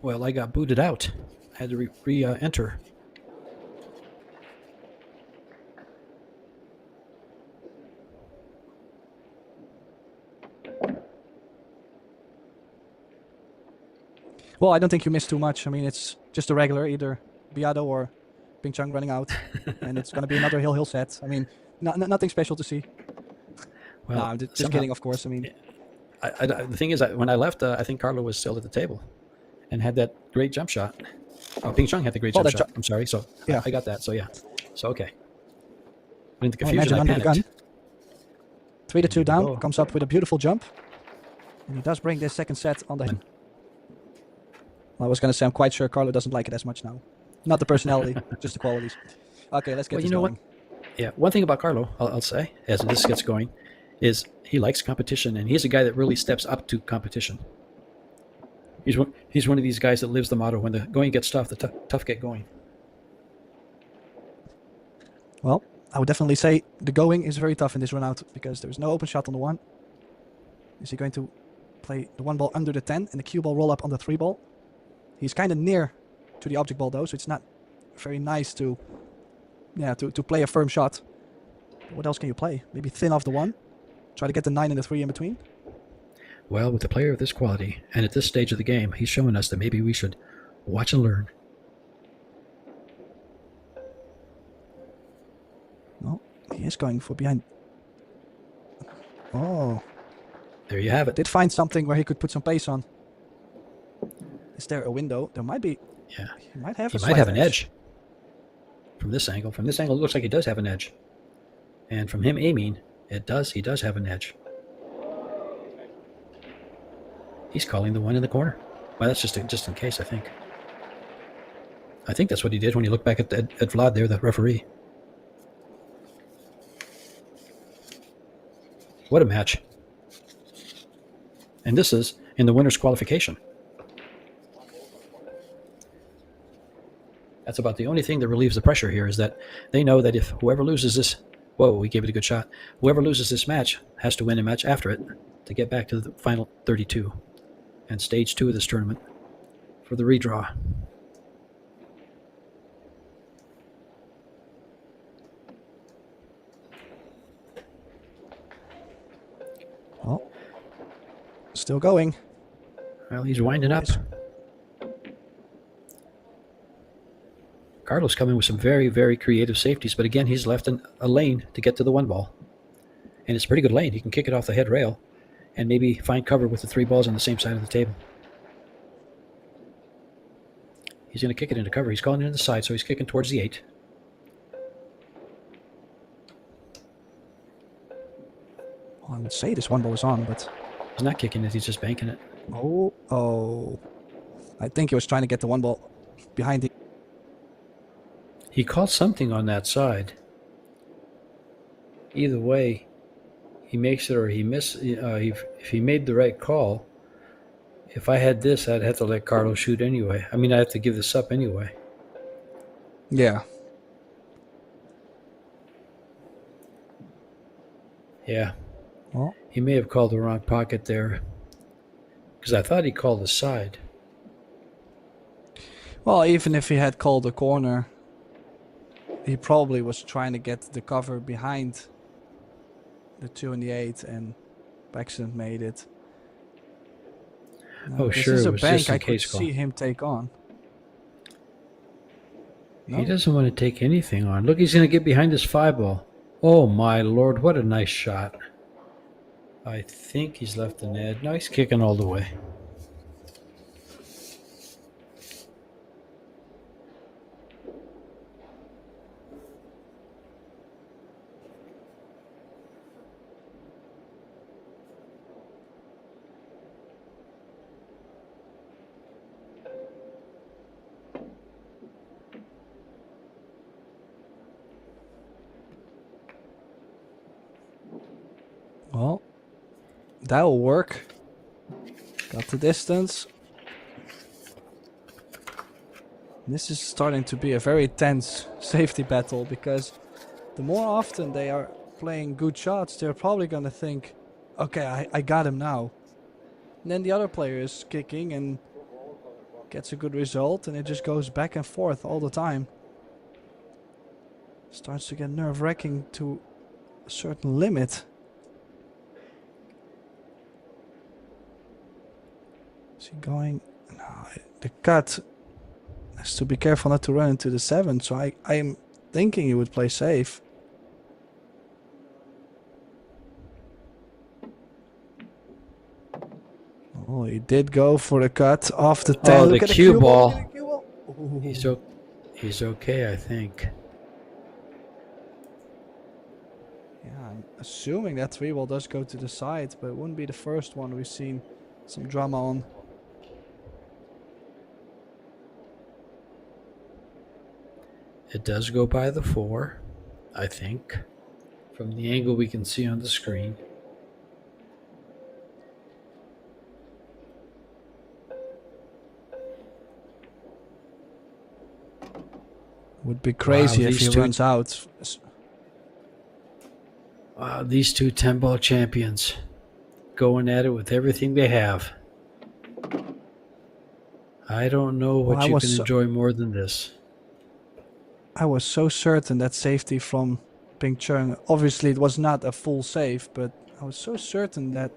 Well, I got booted out. I had to re-enter. Well, I don't think you missed too much. I mean, it's just a regular, either Biado or Ping Chung running out. And it's going to be another hill set. I mean, nothing special to see. Well, no, I'm just kidding, of course. I mean, the thing is that when I left, I think Carlo was still at the table and had that great jump shot. Oh, Ping Chung had the great jump shot. I'm sorry. So yeah, I got that. So yeah. So okay. But in the confusion, I panicked. 3-2 down. Comes up with a beautiful jump. And he does bring this second set on the... I was going to say, I'm quite sure Carlo doesn't like it as much now. Not the personality, just the qualities. Okay, let's get this going. Yeah, one thing about Carlo, I'll say, as this gets going, is he likes competition, and he's a guy that really steps up to competition. He's one of these guys that lives the motto, when the going gets tough, the tough get going. Well, I would definitely say the going is very tough in this run out, because there's no open shot on the 1. Is he going to play the 1 ball under the 10 and the cue ball roll up on the 3 ball? He's kind of near to the object ball though, so it's not very nice to play a firm shot. What else can you play? Maybe thin off the 1? Try to get the 9 and the 3 in between? Well, with a player of this quality, and at this stage of the game, he's showing us that maybe we should watch and learn. No, he is going for behind. Oh. There you have it. Did find something where he could put some pace on. Is there a window? There might be. Yeah. He might have an edge. From this angle. From this angle, it looks like he does have an edge. And from him aiming, he does have an edge. He's calling the 1 in the corner. Well, that's just in case, I think. I think that's what he did when he looked back at Vlad there, the referee. What a match. And this is in the winner's qualification. That's about the only thing that relieves the pressure here, is that they know that if whoever loses this... Whoa, we gave it a good shot. Whoever loses this match has to win a match after it to get back to the final 32 and stage 2 of this tournament for the redraw. Well, still going. Well, he's winding up. Carlo's coming with some very, very creative safeties, but again, he's left a lane to get to the 1 ball. And it's a pretty good lane. He can kick it off the head rail and maybe find cover with the 3 balls on the same side of the table. He's going to kick it into cover. He's calling it in the side, so he's kicking towards the 8. Well, I would say this 1 ball is on, but... He's not kicking it, he's just banking it. Oh. I think he was trying to get the 1 ball behind the... He called something on that side. Either way, he makes it or he misses. If he made the right call, if I had this, I'd have to let Carlo shoot anyway. I mean, I have to give this up anyway. Yeah. Yeah. Well, he may have called the wrong pocket there, because I thought he called the side. Well, even if he had called the corner, he probably was trying to get the cover behind the 2 and the 8, and by accident made it. Oh, sure. This is a bank I could see him take on. No? He doesn't want to take anything on. Look, he's going to get behind this 5 ball. Oh, my Lord. What a nice shot. I think he's left the net. No, he's kicking all the way. Well, that'll work. Got the distance. This is starting to be a very tense safety battle because the more often they are playing good shots, they're probably going to think, okay, I got him now. And then the other player is kicking and gets a good result, and it just goes back and forth all the time. Starts to get nerve-wracking to a certain limit. Is he going? No, the cut has to be careful not to run into the 7, so I am thinking he would play safe. Oh, he did go for the cut off the 10. Oh, Look the at the cue ball. ball. Look at the cue ball. Ooh. He's okay, I think. Yeah, I'm assuming that 3 ball does go to the side, but it wouldn't be the first one we've seen some drama on. It does go by the 4, I think, from the angle we can see on the screen. Would be crazy if he runs out. Wow, these two 10-ball champions going at it with everything they have. I don't know what you can enjoy more than this. I was so certain that safety from Ping Chung, obviously it was not a full save, but I was so certain that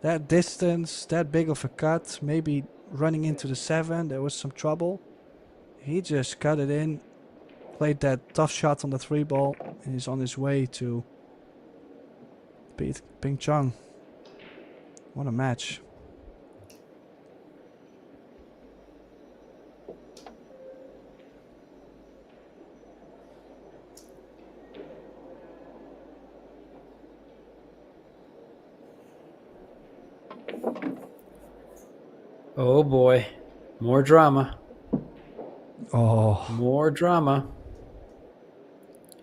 that distance, that big of a cut, maybe running into the 7, there was some trouble. He just cut it in, played that tough shot on the 3 ball, and is on his way to beat Ping Chung. What a match. Oh boy, more drama. Oh. More drama.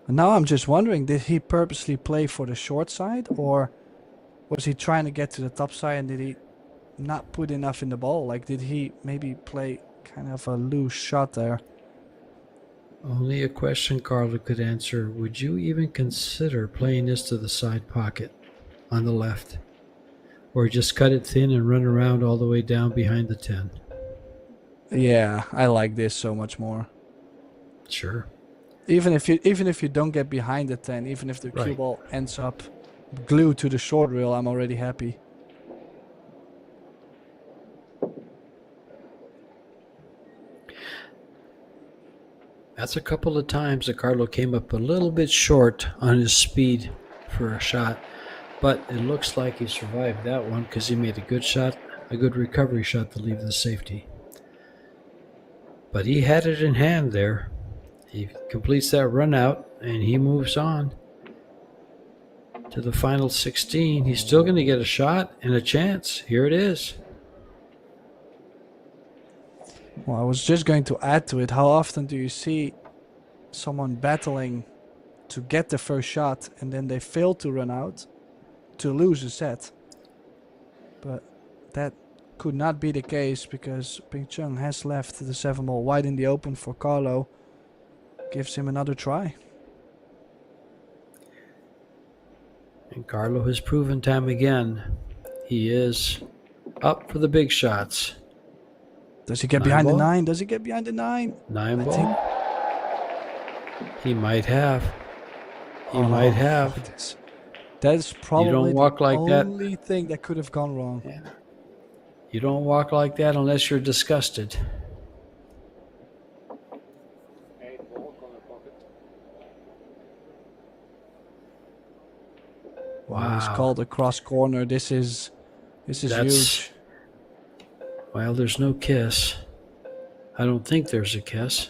And now I'm just wondering, did he purposely play for the short side, or was he trying to get to the top side and did he not put enough in the ball? Like, did he maybe play kind of a loose shot there? Only a question Carlo could answer. Would you even consider playing this to the side pocket on the left? Or just cut it thin and run around all the way down behind the 10? Yeah, I like this so much more. Sure. Even if you don't get behind the 10, even if the cue ball ends up glued to the short rail, I'm already happy. That's a couple of times that Carlo came up a little bit short on his speed for a shot, but it looks like he survived that one because he made a good shot, a good recovery shot to leave the safety. But he had it in hand there. He completes that run out and he moves on to the final 16. He's still going to get a shot and a chance. Here it is. Well, I was just going to add to it. How often do you see someone battling to get the first shot and then they fail to run out to lose a set? But that could not be the case because Ping Chung has left the 7 ball wide in the open for Carlo. Gives him another try. And Carlo has proven time again he is up for the big shots. Does he get behind the 9? Does he get behind the 9? 9 ball? He might have. He might have. That's probably the only thing that could have gone wrong. Yeah. You don't walk like that unless you're disgusted. Wow. He's called a cross corner. This is huge. Well, there's no kiss. I don't think there's a kiss.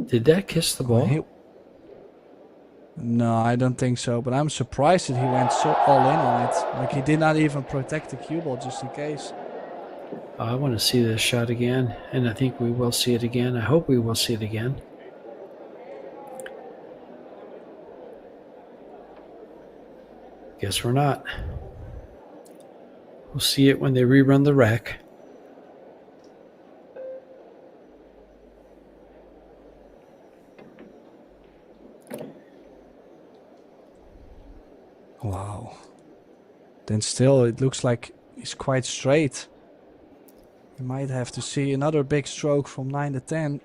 Did that kiss the ball? No, I don't think so. But I'm surprised that he went so all in on it. Like, he did not even protect the cue ball just in case. I want to see this shot again, and I think we will see it again. I hope we will see it again. Guess we're not. We'll see it when they rerun the rack. Wow. Then still, it looks like he's quite straight. You might have to see another big stroke from 9 to 10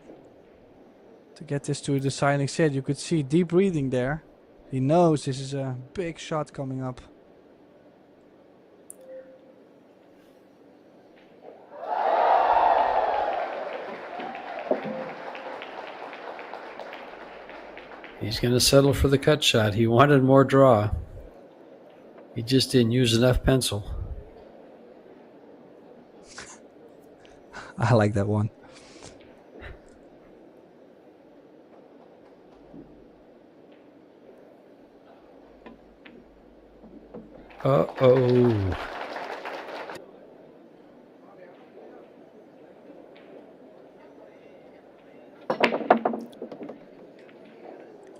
to get this to a deciding set. You could see deep breathing there. He knows this is a big shot coming up. He's going to settle for the cut shot. He wanted more draw. He just didn't use enough pencil. I like that one. Uh-oh.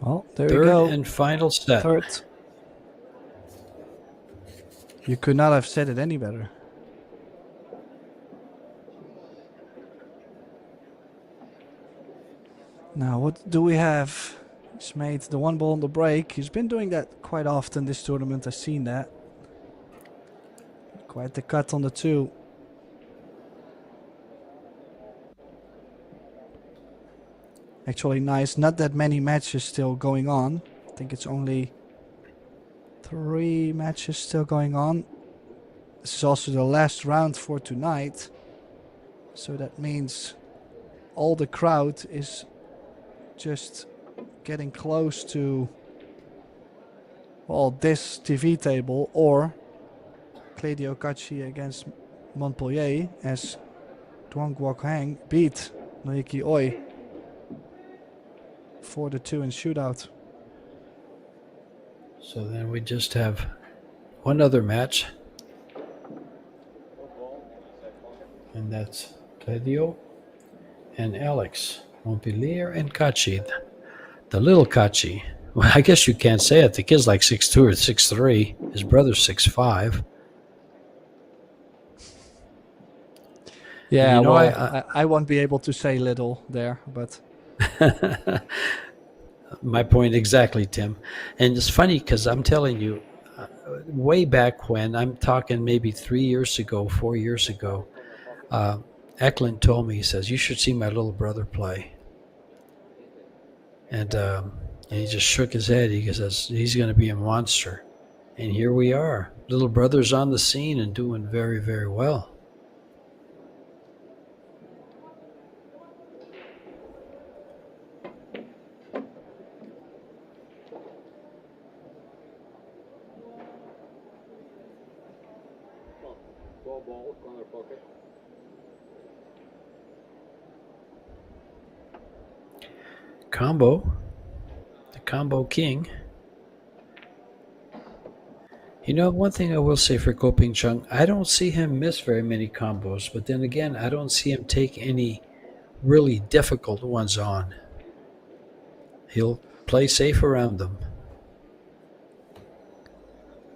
Well, there Third we go. and final set. Third. You could not have said it any better. Now, what do we have? He's made the one ball on the break. He's been doing that quite often this tournament. I've seen that. Quite the cut on the 2. Actually nice. Not that many matches still going on. I think it's only 3 matches still going on. This is also the last round for tonight. So that means all the crowd is just getting close to, well, this TV table or Claudio Cacci against Montpellier as Duong Guok Hang beat Noiki Oi for the 2 in shootout. So then we just have one other match. And that's Claudio and Alex. Montpellier and Cacci. The little Cacci. Well, I guess you can't say it. The kid's like 6'2" or 6'3". His brother's 6'5". Yeah, you know, well, I won't be able to say little there, but my point exactly, Tim. And it's funny because I'm telling you, way back when, I'm talking maybe 3 years ago, 4 years ago, Eklund told me, he says, you should see my little brother play. And he just shook his head. He says, he's going to be a monster. And here we are. Little brother's on the scene and doing very, very well. Combo, the combo king. You know, one thing I will say for Ko Ping Chung, I don't see him miss very many combos, but then again, I don't see him take any really difficult ones on. He'll play safe around them.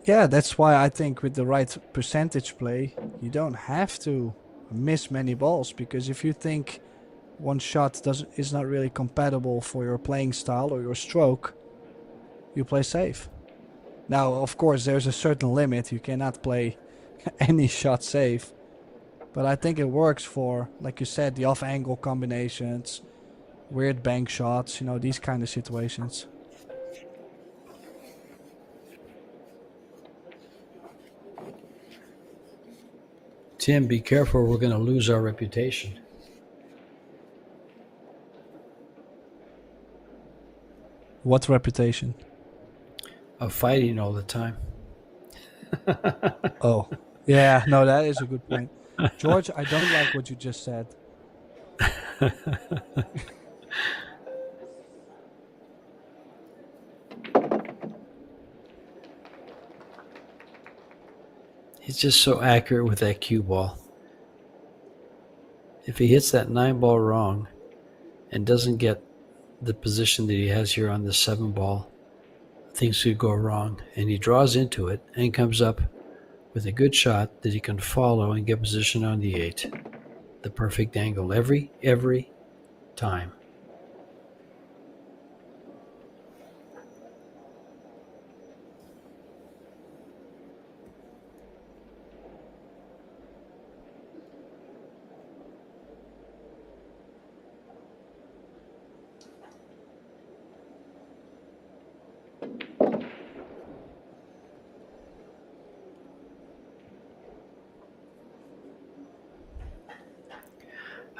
yeah, that's why I think with the right percentage play, you don't have to miss many balls, because if you think one shot is not really compatible for your playing style or your stroke, you play safe. Now, of course, there's a certain limit. You cannot play any shot safe. But I think it works for, like you said, the off-angle combinations, weird bank shots, these kind of situations. Tim, be careful. We're going to lose our reputation. What reputation? Of fighting all the time. Oh, yeah, no, that is a good point. George, I don't like what you just said. He's just so accurate with that cue ball. If he hits that 9 ball wrong and doesn't get the position that he has here on the 7 ball, things could go wrong. And he draws into it and comes up with a good shot that he can follow and get position on the 8. The perfect angle every time.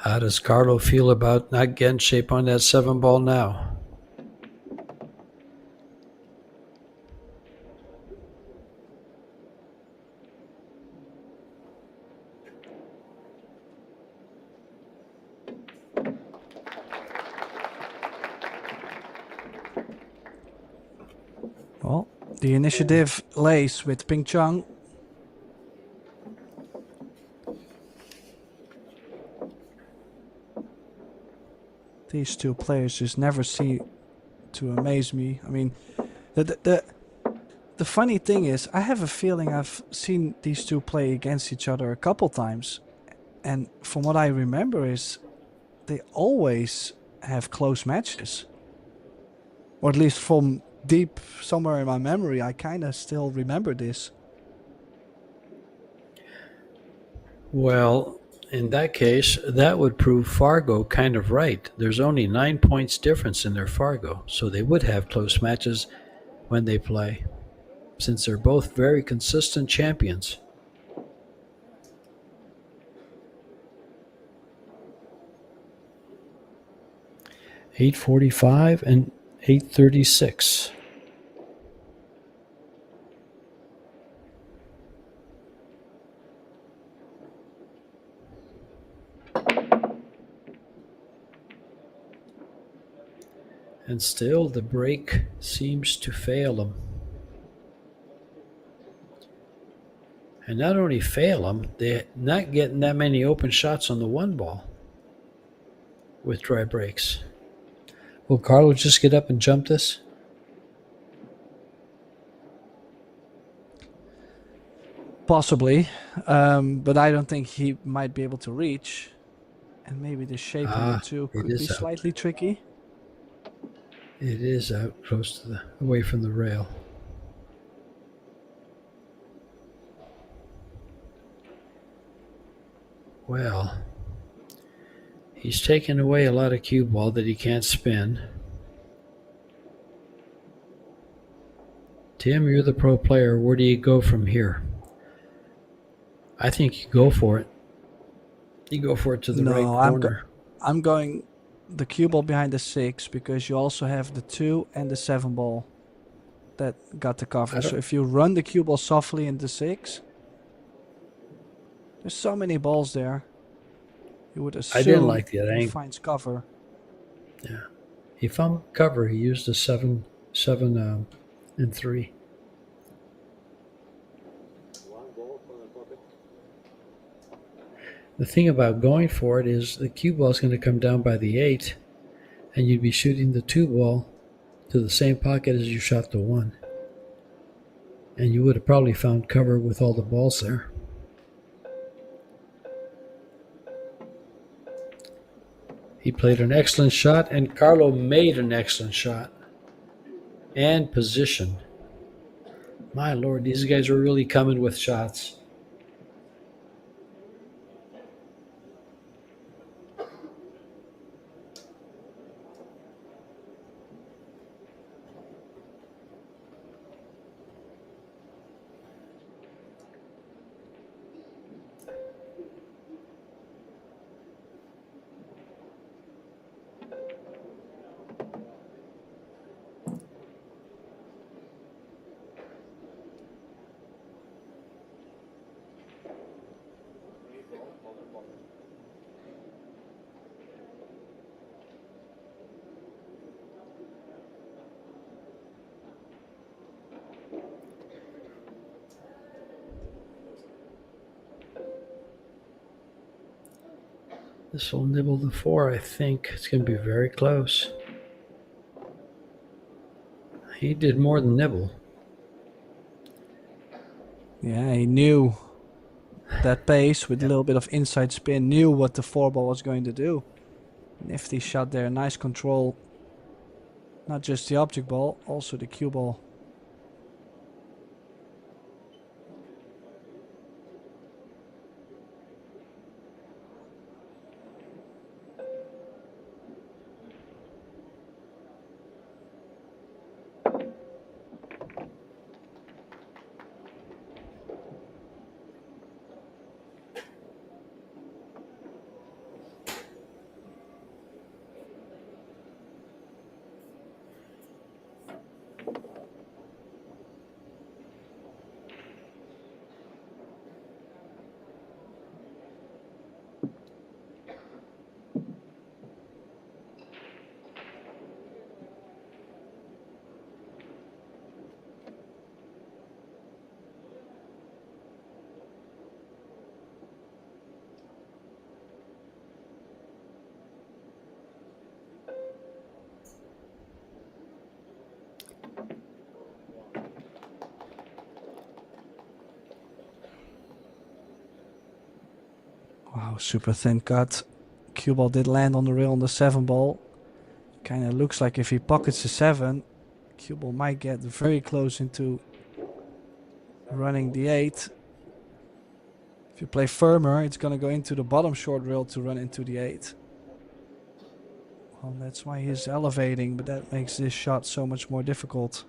How does Carlo feel about not getting shape on that 7 ball now? Well, the initiative lays with Ping Chang. These two players just never seem to amaze me. I mean, the funny thing is, I have a feeling I've seen these two play against each other a couple times, and from what I remember is they always have close matches. Or at least from deep somewhere in my memory, I kind of still remember this. Well, in that case, that would prove Fargo kind of right. There's only 9 points difference in their Fargo, so they would have close matches when they play, since they're both very consistent champions. 8:45 and 8:36. And still the break seems to fail him. And not only fail him, they're not getting that many open shots on the 1 ball with dry breaks. Will Carlo just get up and jump this? Possibly, but I don't think he might be able to reach. And maybe the shape on the two It could be is out. slightly tricky. It is out close to away from the rail. Well, he's taken away a lot of cue ball that he can't spin. Tim, you're the pro player. Where do you go from here? I think you go for it. You go for it to the right No, corner. I'm going the cue ball behind the 6 because you also have the 2 and the 7 ball that got the cover. So if you run the cue ball softly in the 6, there's so many balls there. You would I didn't assume like that he angle. finds cover. Yeah, he found cover. He used a 7, and 3. The thing about going for it is the cue ball is going to come down by the 8, and you'd be shooting the 2 ball to the same pocket as you shot the 1. And you would have probably found cover with all the balls there. He played an excellent shot, and Carlo made an excellent shot. And position. My lord, these guys are really coming with shots. This will nibble the 4, I think. It's going to be very close. He did more than nibble. Yeah, he knew that pace with a little bit of inside spin, knew what the 4 ball was going to do. Nifty shot there, nice control. Not just the object ball, also the cue ball. super thin cut. Cue ball did land on the rail on the 7 ball. Kind of looks like if he pockets the 7, cue ball might get very close into running the 8. If you play firmer, it's going to go into the bottom short rail to run into the 8. Well, that's why he's elevating, but that makes this shot so much more difficult.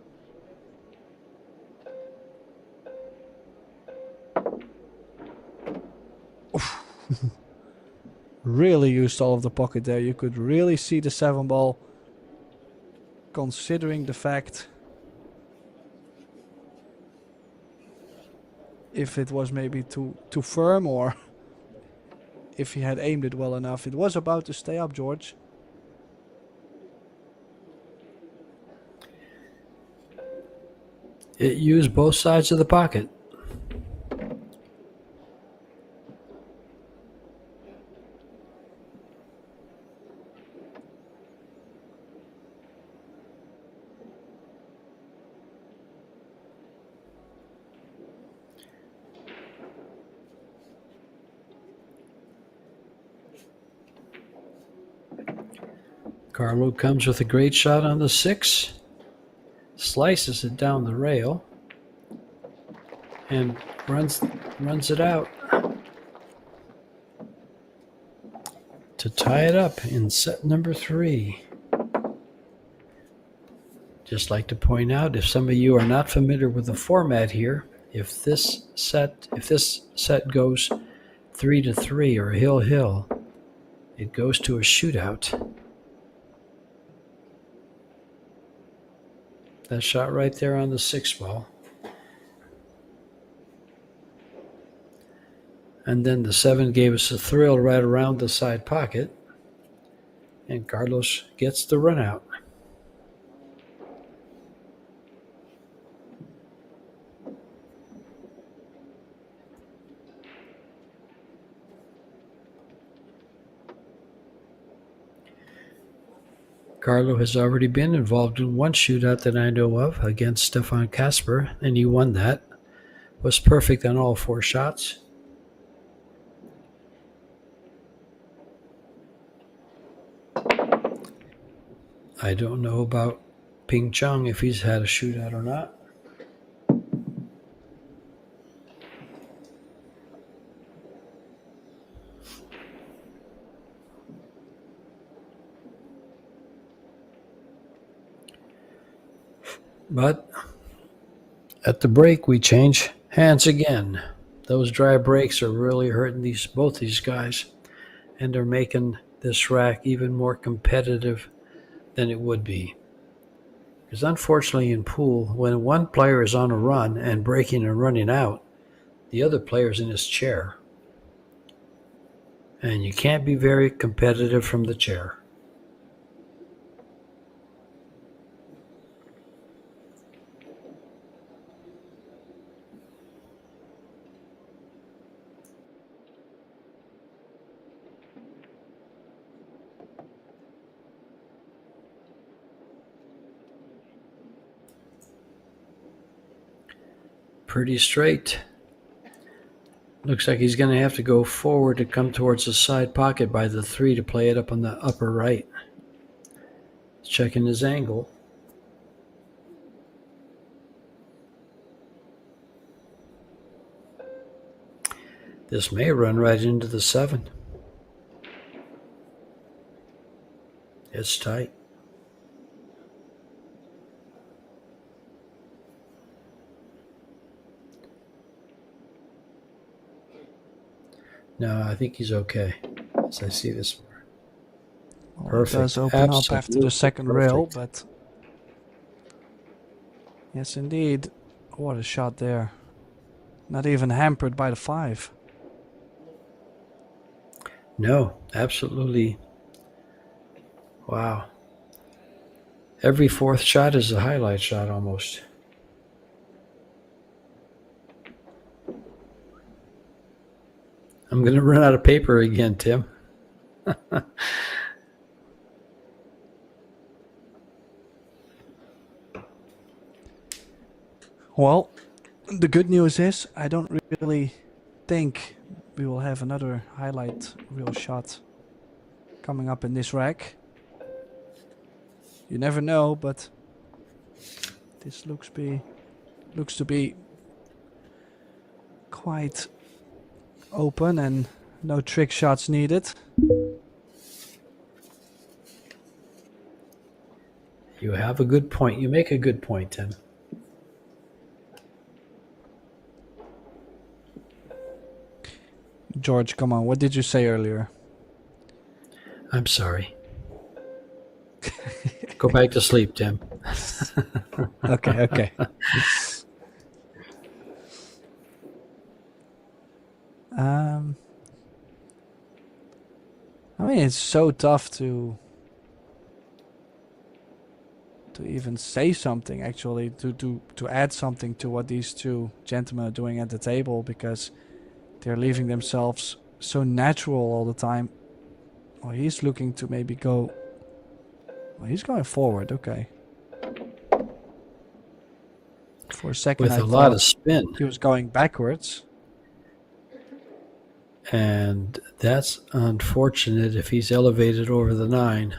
Really used all of the pocket there. You could really see the 7 ball, considering the fact if it was maybe too firm or if he had aimed it well enough. It was about to stay up, George. It used both sides of the pocket. Carlo comes with a great shot on the 6, slices it down the rail, and runs it out to tie it up in set number 3. Just like to point out, if some of you are not familiar with the format here, if this set goes 3-3 or hill, it goes to a shootout. That shot right there on the 6 ball. And then the 7 gave us a thrill right around the side pocket. And Carlos gets the run out. Carlo has already been involved in one shootout that I know of against Stefan Kasper, and he won that. Was perfect on all 4 shots. I don't know about Ping Chung if he's had a shootout or not. But at the break, we change hands again. Those dry breaks are really hurting both these guys, and they're making this rack even more competitive than it would be. Because unfortunately in pool, when one player is on a run and breaking and running out, the other player's in his chair. And you can't be very competitive from the chair. Pretty straight. Looks like he's going to have to go forward to come towards the side pocket by the 3 to play it up on the upper right. He's checking his angle. This may run right into the 7. It's tight. No, I think he's okay, as I see this. Well, Perfect. it does open up after the second rail, but yes, indeed. What a shot there. Not even hampered by the 5. No, absolutely. Wow. Every 4th shot is a highlight shot almost. I'm going to run out of paper again, Tim. Well, the good news is I don't really think we will have another highlight reel shot coming up in this rack. You never know, but this looks to be quite open and no trick shots needed. You have a good point. You make a good point, Tim. George, come on, what did you say earlier? I'm sorry. Go back to sleep, Tim. Okay. I mean, it's so tough to even say something, actually, to add something to what these two gentlemen are doing at the table, because they're leaving themselves so natural all the time. Oh, he's looking to maybe go... Well, he's going forward, okay. For a second, With I a lot thought of spin. he was going backwards. And that's unfortunate if he's elevated over the 9.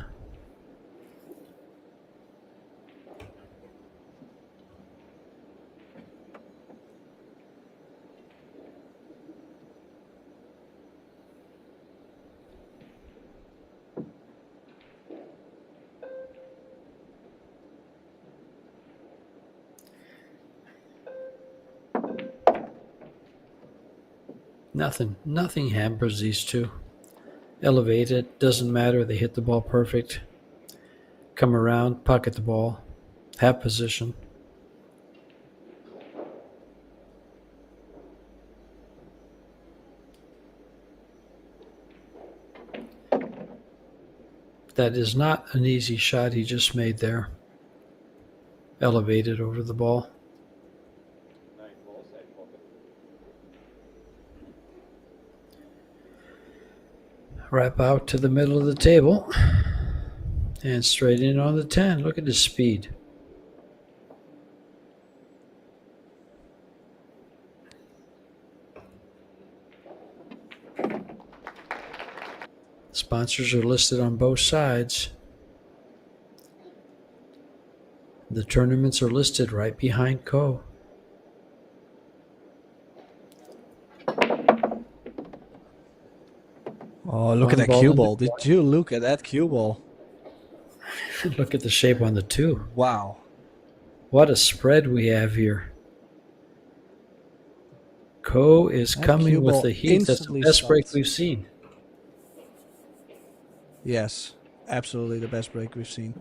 Nothing hampers these two. Elevate it, doesn't matter. They hit the ball perfect. Come around, pocket the ball, have position. That is not an easy shot he just made there. Elevated over the ball. Wrap out to the middle of the table and straight in on the 10. Look at his speed. Sponsors are listed on both sides. The tournaments are listed right behind Co. Oh, look at that cue ball. Did you look at that cue ball? Look at the shape on the 2. Wow. What a spread we have here. Co is That coming cue with ball the heat. That's the instantly best break stopped. we've seen. Yes, absolutely the best break we've seen.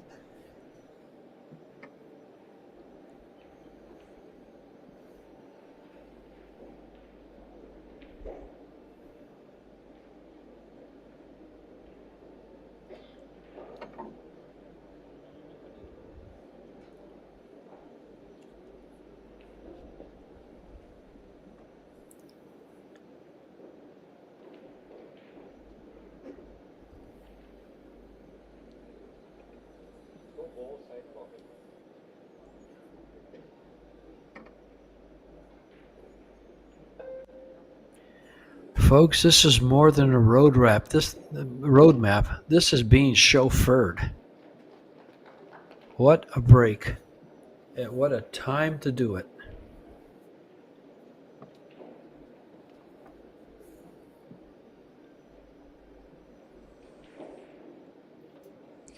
Folks, this is more than a roadmap. This is being chauffeured. What a break. And what a time to do it.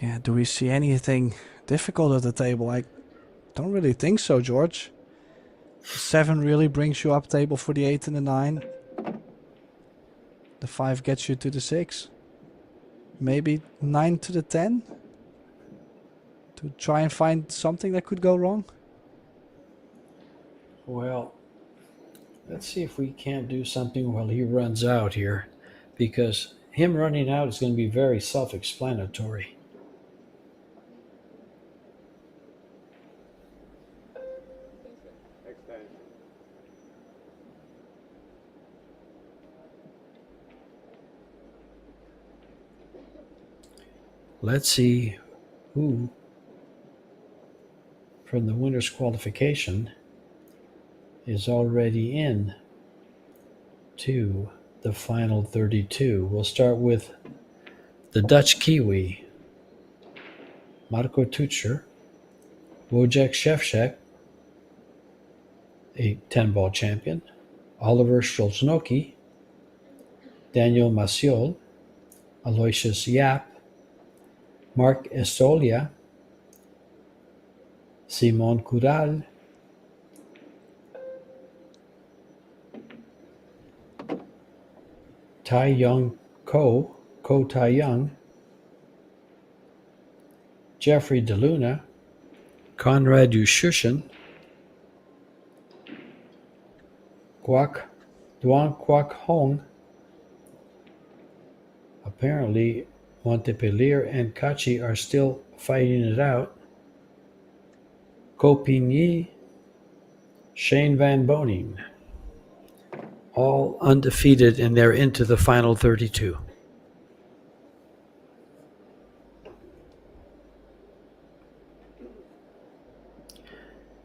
Yeah, do we see anything difficult at the table? I don't really think so, George. The 7 really brings you up table for the 8 and the 9. The 5 gets you to the 6. Maybe 9 to the 10? To try and find something that could go wrong? Well, let's see if we can't do something while he runs out here, because him running out is going to be very self-explanatory. Let's see who from the winner's qualification is already in to the final 32. We'll start with the Dutch Kiwi, Marco Tucher, Wojciech Szewczak, a 10-ball champion, Oliver Szolznoki, Daniel Maciol, Aloysius Yap, Mark Estolia, Simon Coural, Tai Young Ko Tai Young, Jeffrey DeLuna, Konrad Ushushin, Duan Quoc Hong. Apparently, Montpellier and Kachi are still fighting it out. Copigny, Shane Van Boning, all undefeated, and they're into the final 32.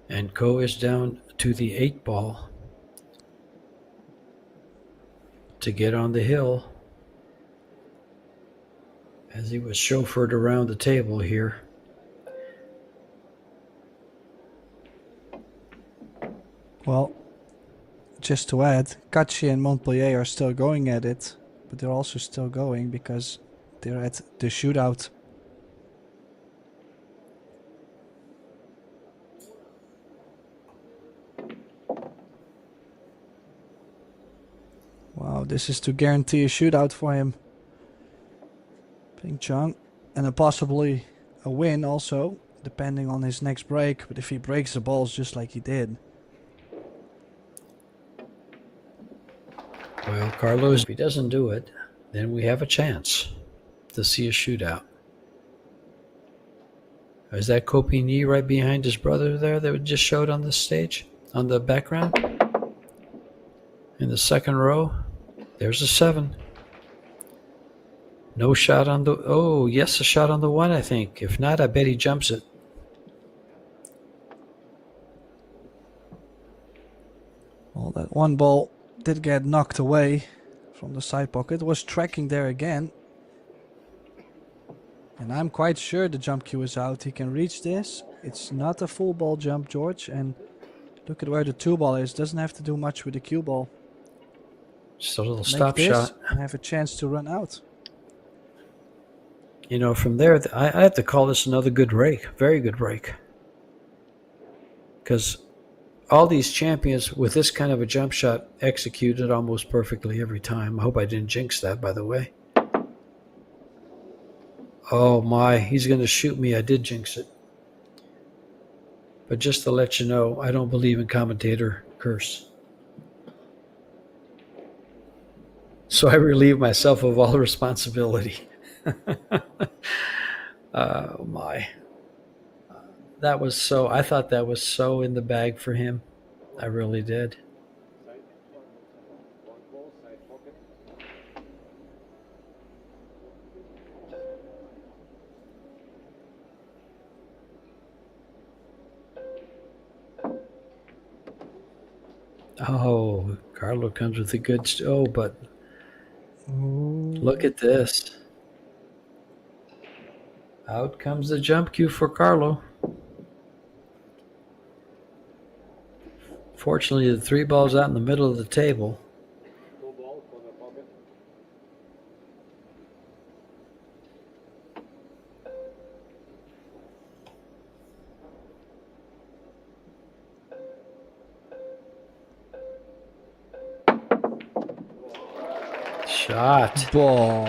And Ko is down to the 8-ball to get on the hill as he was chauffeured around the table here. Well, just to add, Kachi and Montpellier are still going at it, but they're also still going because they're at the shootout. Wow, this is to guarantee a shootout for him. Ping Chong. And possibly a win also, depending on his next break. But if he breaks the balls just like he did. Well, Carlos, if he doesn't do it, then we have a chance to see a shootout. Is that Copigny right behind his brother there that just showed on the stage, on the background? In the second row, there's a 7. No shot on the, oh, yes, a shot on the 1, I think. If not, I bet he jumps it. Well, that one ball did get knocked away from the side pocket. Was tracking there again. And I'm quite sure the jump cue is out. He can reach this. It's not a full ball jump, George. And look at where the 2 ball is. Doesn't have to do much with the cue ball. Just a little Make stop this shot. and have a chance to run out. You know, from there, I have to call this another good break. Very good break. Because all these champions with this kind of a jump shot executed almost perfectly every time. I hope I didn't jinx that, by the way. Oh my, he's going to shoot me. I did jinx it. But just to let you know, I don't believe in commentator curse. So I relieve myself of all responsibility. Oh my. That was so, I thought that was so in the bag for him. I really did. Oh, Carlo comes with a good, but look at this. Out comes the jump cue for Carlo. Fortunately, the 3 ball's out in the middle of the table. Shot. Ball.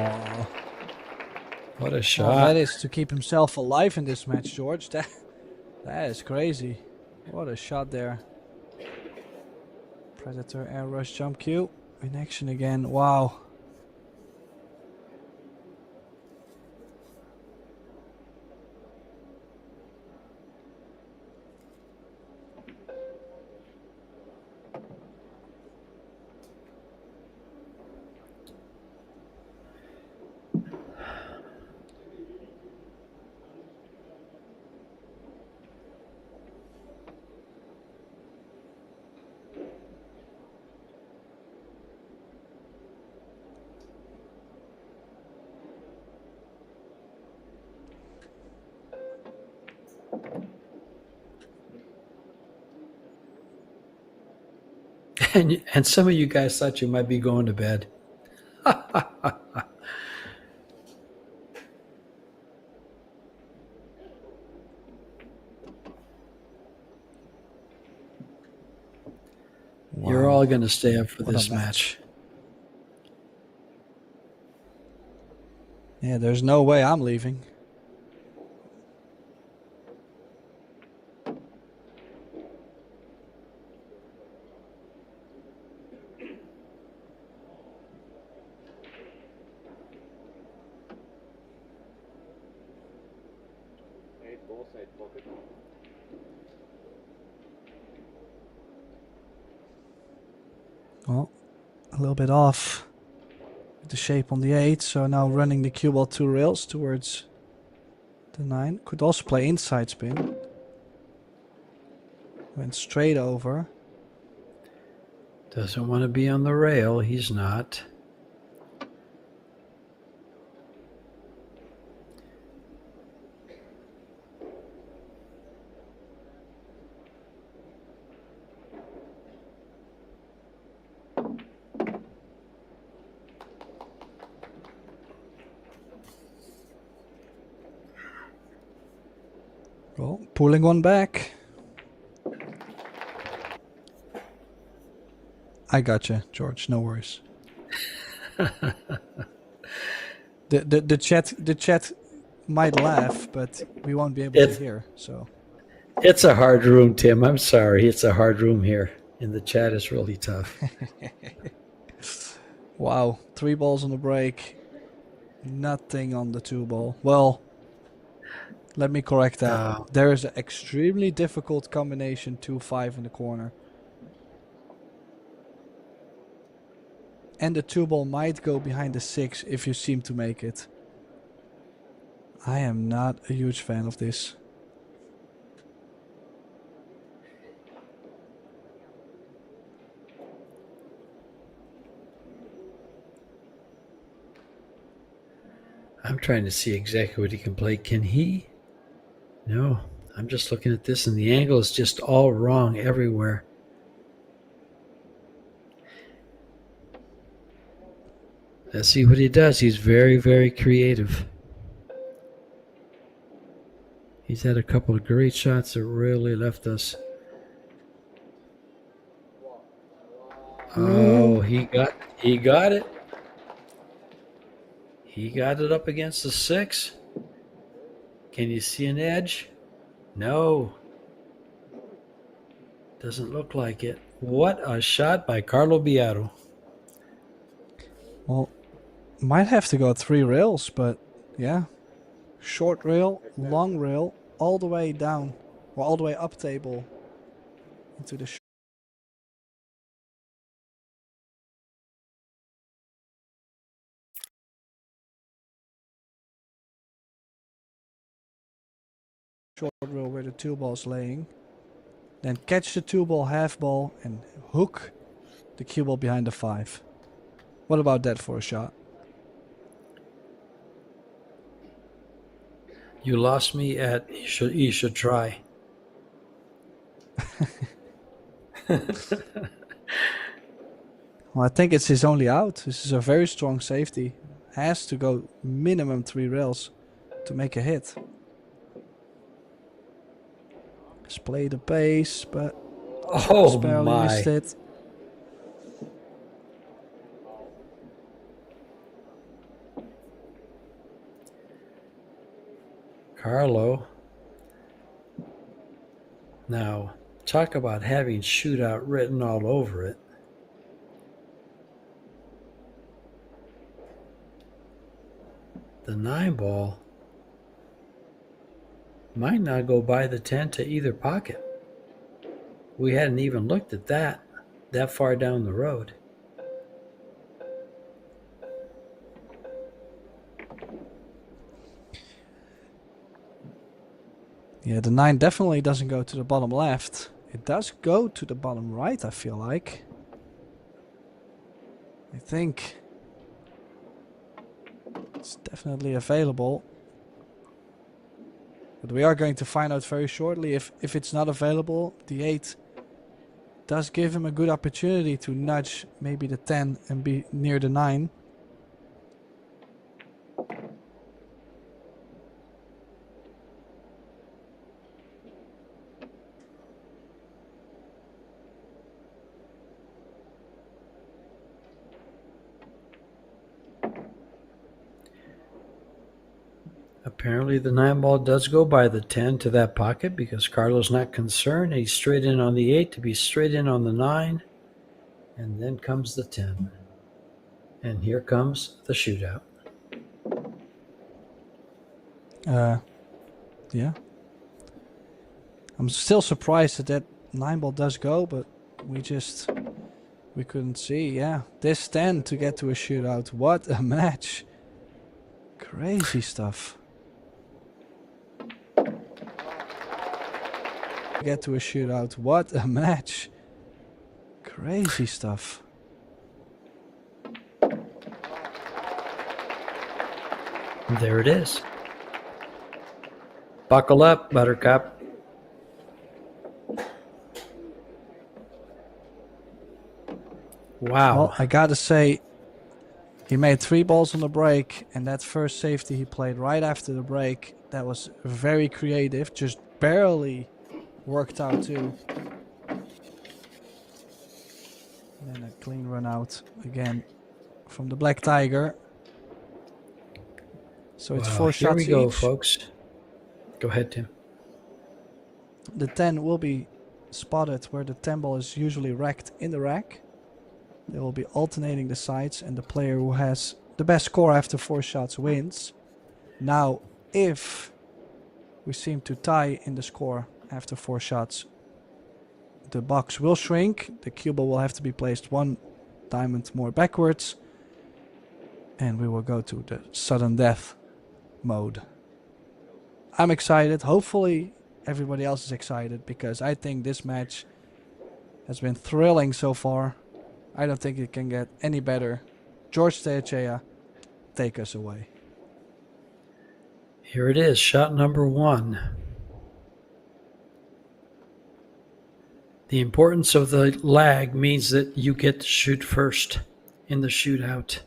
What a Well, shot. that is to keep himself alive in this match, George. That is crazy. What a shot there. Predator air rush jump cue in action again. Wow. And some of you guys thought you might be going to bed. You're all Wow. going to stay up for What a this match. match. Yeah, there's no way I'm leaving. Well, a little bit off with the shape on the 8, so now running the cue ball 2 rails towards the 9. Could also play inside spin. Went straight over. Doesn't want to be on the rail. He's not. Well, pulling one back. I gotcha, George. No worries. the chat might laugh, but we won't be able to It's hear. So it's a hard room, Tim. I'm sorry. It's a hard room here. And the chat is really tough. wow, 3 balls on the break, nothing on the 2 ball. Well, let me correct that. Uh, There is an extremely difficult combination 2-5 in the corner. And the 2 ball might go behind the 6 if you seem to make it. I am not a huge fan of this. I'm trying to see exactly what he can play. Can he? No. I'm just looking at this, and the angle is just all wrong everywhere. Let's see what he does. He's very, very creative. He's had a couple of great shots that really left us. Oh, he got it. He got it up against the 6. Can you see an edge? No. Doesn't look like it. What a shot by Carlo Biado. Well, might have to go 3 rails, but yeah. Short rail, long rail, all the way down, or all the way up table into the short rail where the 2 ball's laying. Then catch the 2 ball, half ball, and hook the cue ball behind the 5. What about that for a shot? You lost me at you should try. Well, I think it's his only out. This is a very strong safety. Has to go minimum 3 rails to make a hit. Let's play the pace, but Oh just barely missed my. it. Carlo. Now, talk about having shootout written all over it. The 9 ball might not go by the 10 to either pocket. We hadn't even looked at that far down the road. Yeah, the 9 definitely doesn't go to the bottom left. It does go to the bottom right, I feel like. I think it's definitely available. But we are going to find out very shortly. If it's not available, the 8 does give him a good opportunity to nudge maybe the 10 and be near the 9. Apparently the 9 ball does go by the 10 to that pocket because Carlo's not concerned. He's straight in on the 8 to be straight in on the 9. And then comes the 10. And here comes the shootout. Yeah. I'm still surprised that 9 ball does go, but we couldn't see. Yeah, this 10 to get to a shootout. What a match. Crazy stuff. Get to a shootout. What a match. Crazy stuff. There it is. Buckle up, Buttercup. Wow. Well, I gotta say, he made 3 balls on the break, and that first safety he played right after the break, that was very creative, just barely worked out too. And then a clean run out again from the Black Tiger. So it's 4 shots Here we go, each. folks. Go ahead, Tim. The 10 will be spotted where the 10 ball is usually racked in the rack. They will be alternating the sides, and the player who has the best score after 4 shots wins. Now, if we seem to tie in the score after 4 shots, the box will shrink. The cue ball will have to be placed 1 diamond more backwards, and we will go to the sudden death mode. I'm excited. Hopefully everybody else is excited, because I think this match has been thrilling so far. I don't think it can get any better. George Teachea, take us away. Here it is, shot number 1. The importance of the lag means that you get to shoot first in the shootout,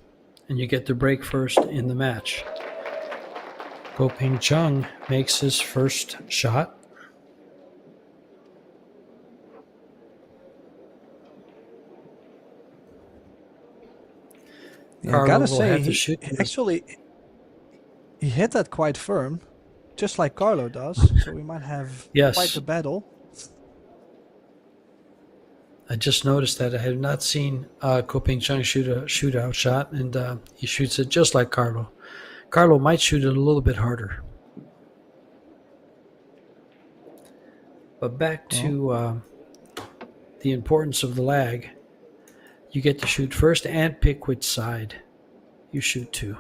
and you get to break first in the match. Ko Ping Chung makes his first shot. Yeah, I Carlo gotta will say, have to shoot he hit that quite firm, just like Carlo does. So we might have Yes. quite the battle. I just noticed that. I have not seen Ko Ping Chung shoot a shootout shot, and he shoots it just like Carlo. Carlo might shoot it a little bit harder. But back to the importance of the lag. You get to shoot first and pick which side you shoot to.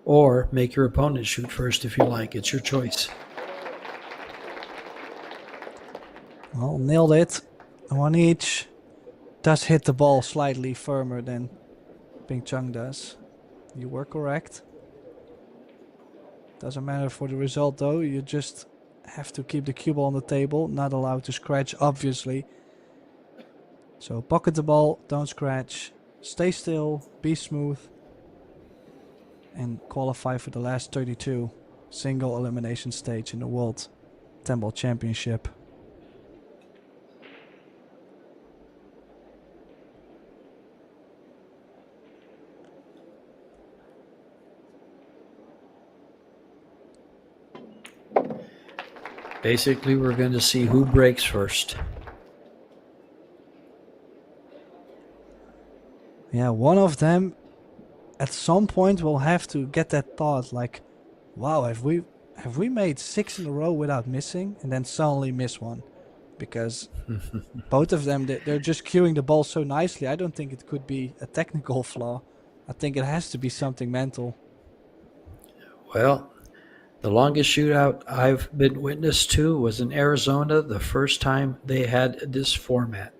Or make your opponent shoot first if you like. It's your choice. Well, nailed it. 1 each. Does hit the ball slightly firmer than Ping Chung does. You were correct. Doesn't matter for the result though. You just have to keep the cue ball on the table. Not allowed to scratch, obviously. So pocket the ball, don't scratch. Stay still, be smooth. And qualify for the last 32 single elimination stage in the World 10 Ball Championship. Basically, we're going to see who breaks first. Yeah, one of them at some point will have to get that thought like, wow, have we made 6 in a row without missing, and then suddenly miss one? Because both of them, they're just cueing the ball so nicely. I don't think it could be a technical flaw. I think it has to be something mental. Well, the longest shootout I've been witness to was in Arizona the first time they had this format.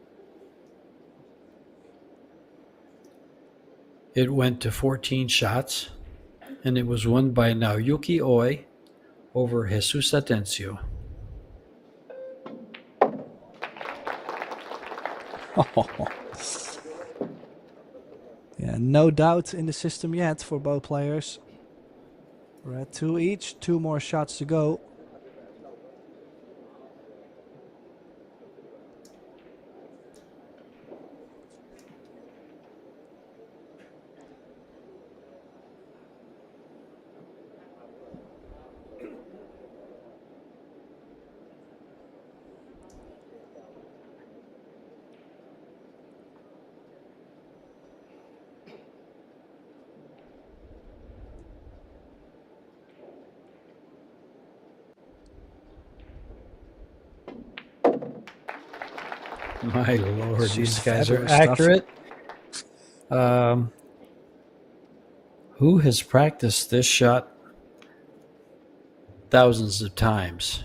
It went to 14 shots, and it was won by Naoyuki Oi over Jesus Atencio. Yeah, no doubt in the system yet for both players. We're at 2 each, 2 more shots to go. My lord, It's these just guys are fabulous stuff. accurate. Who has practiced this shot thousands of times?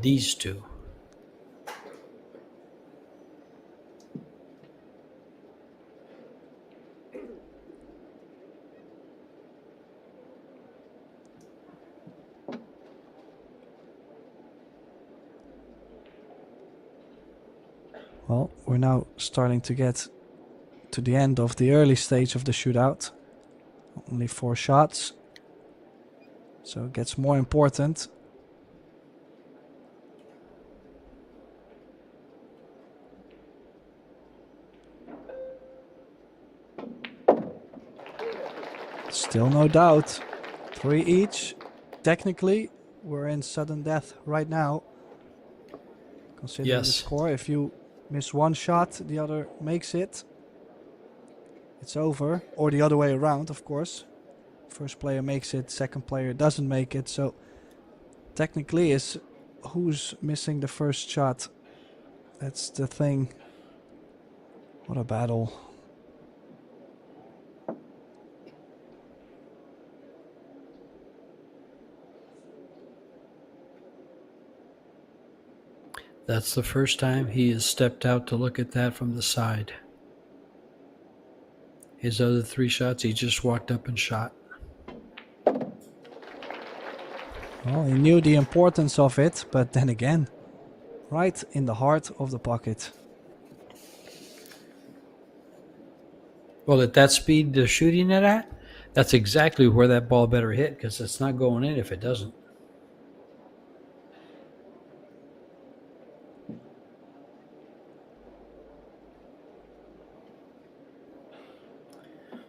These two. Well, we're now starting to get to the end of the early stage of the shootout. Only 4 shots. So it gets more important. Still no doubt. 3 each. Technically, we're in sudden death right now. Considering the Yes. score, if you miss one shot, the other makes it. It's over. Or the other way around, of course. First player makes it, second player doesn't make it. So technically, it's who's missing the first shot. That's the thing. What a battle. That's the first time he has stepped out to look at that from the side. His other 3 shots, he just walked up and shot. Well, he knew the importance of it, but then again, right in the heart of the pocket. Well, at that speed they're shooting it at, that's exactly where that ball better hit, because it's not going in if it doesn't.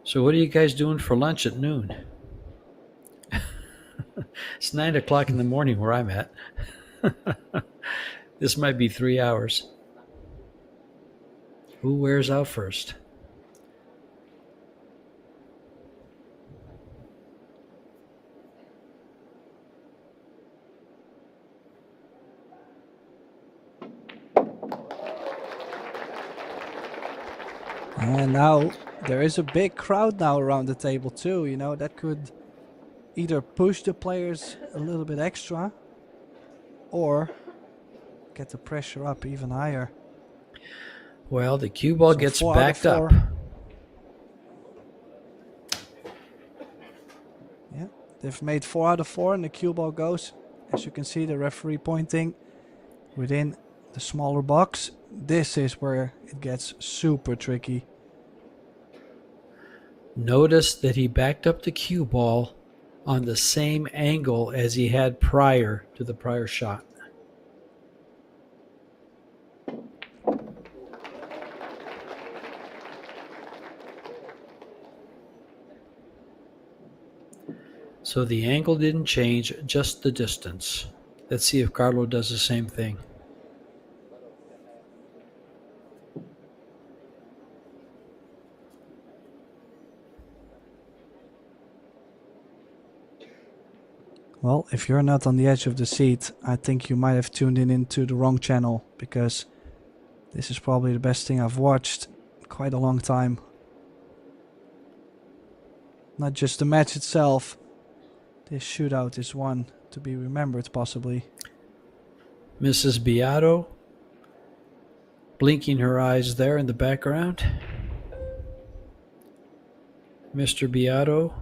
So what are you guys doing for lunch at noon? It's 9 o'clock in the morning where I'm at. This might be 3 hours. Who wears out first? And now there is a big crowd now around the table too. You know, that could either push the players a little bit extra or get the pressure up even higher. Well, the cue ball So gets 4 out of backed up. 4. Yeah, they've made 4 out of 4 and the cue ball goes, as you can see, the referee pointing within the smaller box. This is where it gets super tricky. Notice that he backed up the cue ball on the same angle as he had prior to the prior shot. So the angle didn't change, just the distance. Let's see if Carlo does the same thing. Well, if you're not on the edge of the seat, I think you might have tuned in into the wrong channel, because this is probably the best thing I've watched in quite a long time. Not just the match itself. This shootout is one to be remembered, possibly. Mrs. Biado blinking her eyes there in the background. Mr. Biado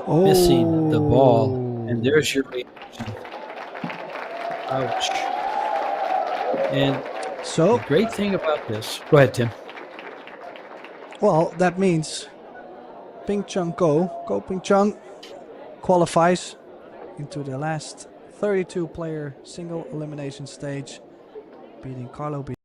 missing the ball. And Oh. there's your reaction. Ouch. And So, the great thing about this, go ahead, Tim. well, that means Ping Chung Ko Ping Chung qualifies into the last 32-player single elimination stage, beating Carlo.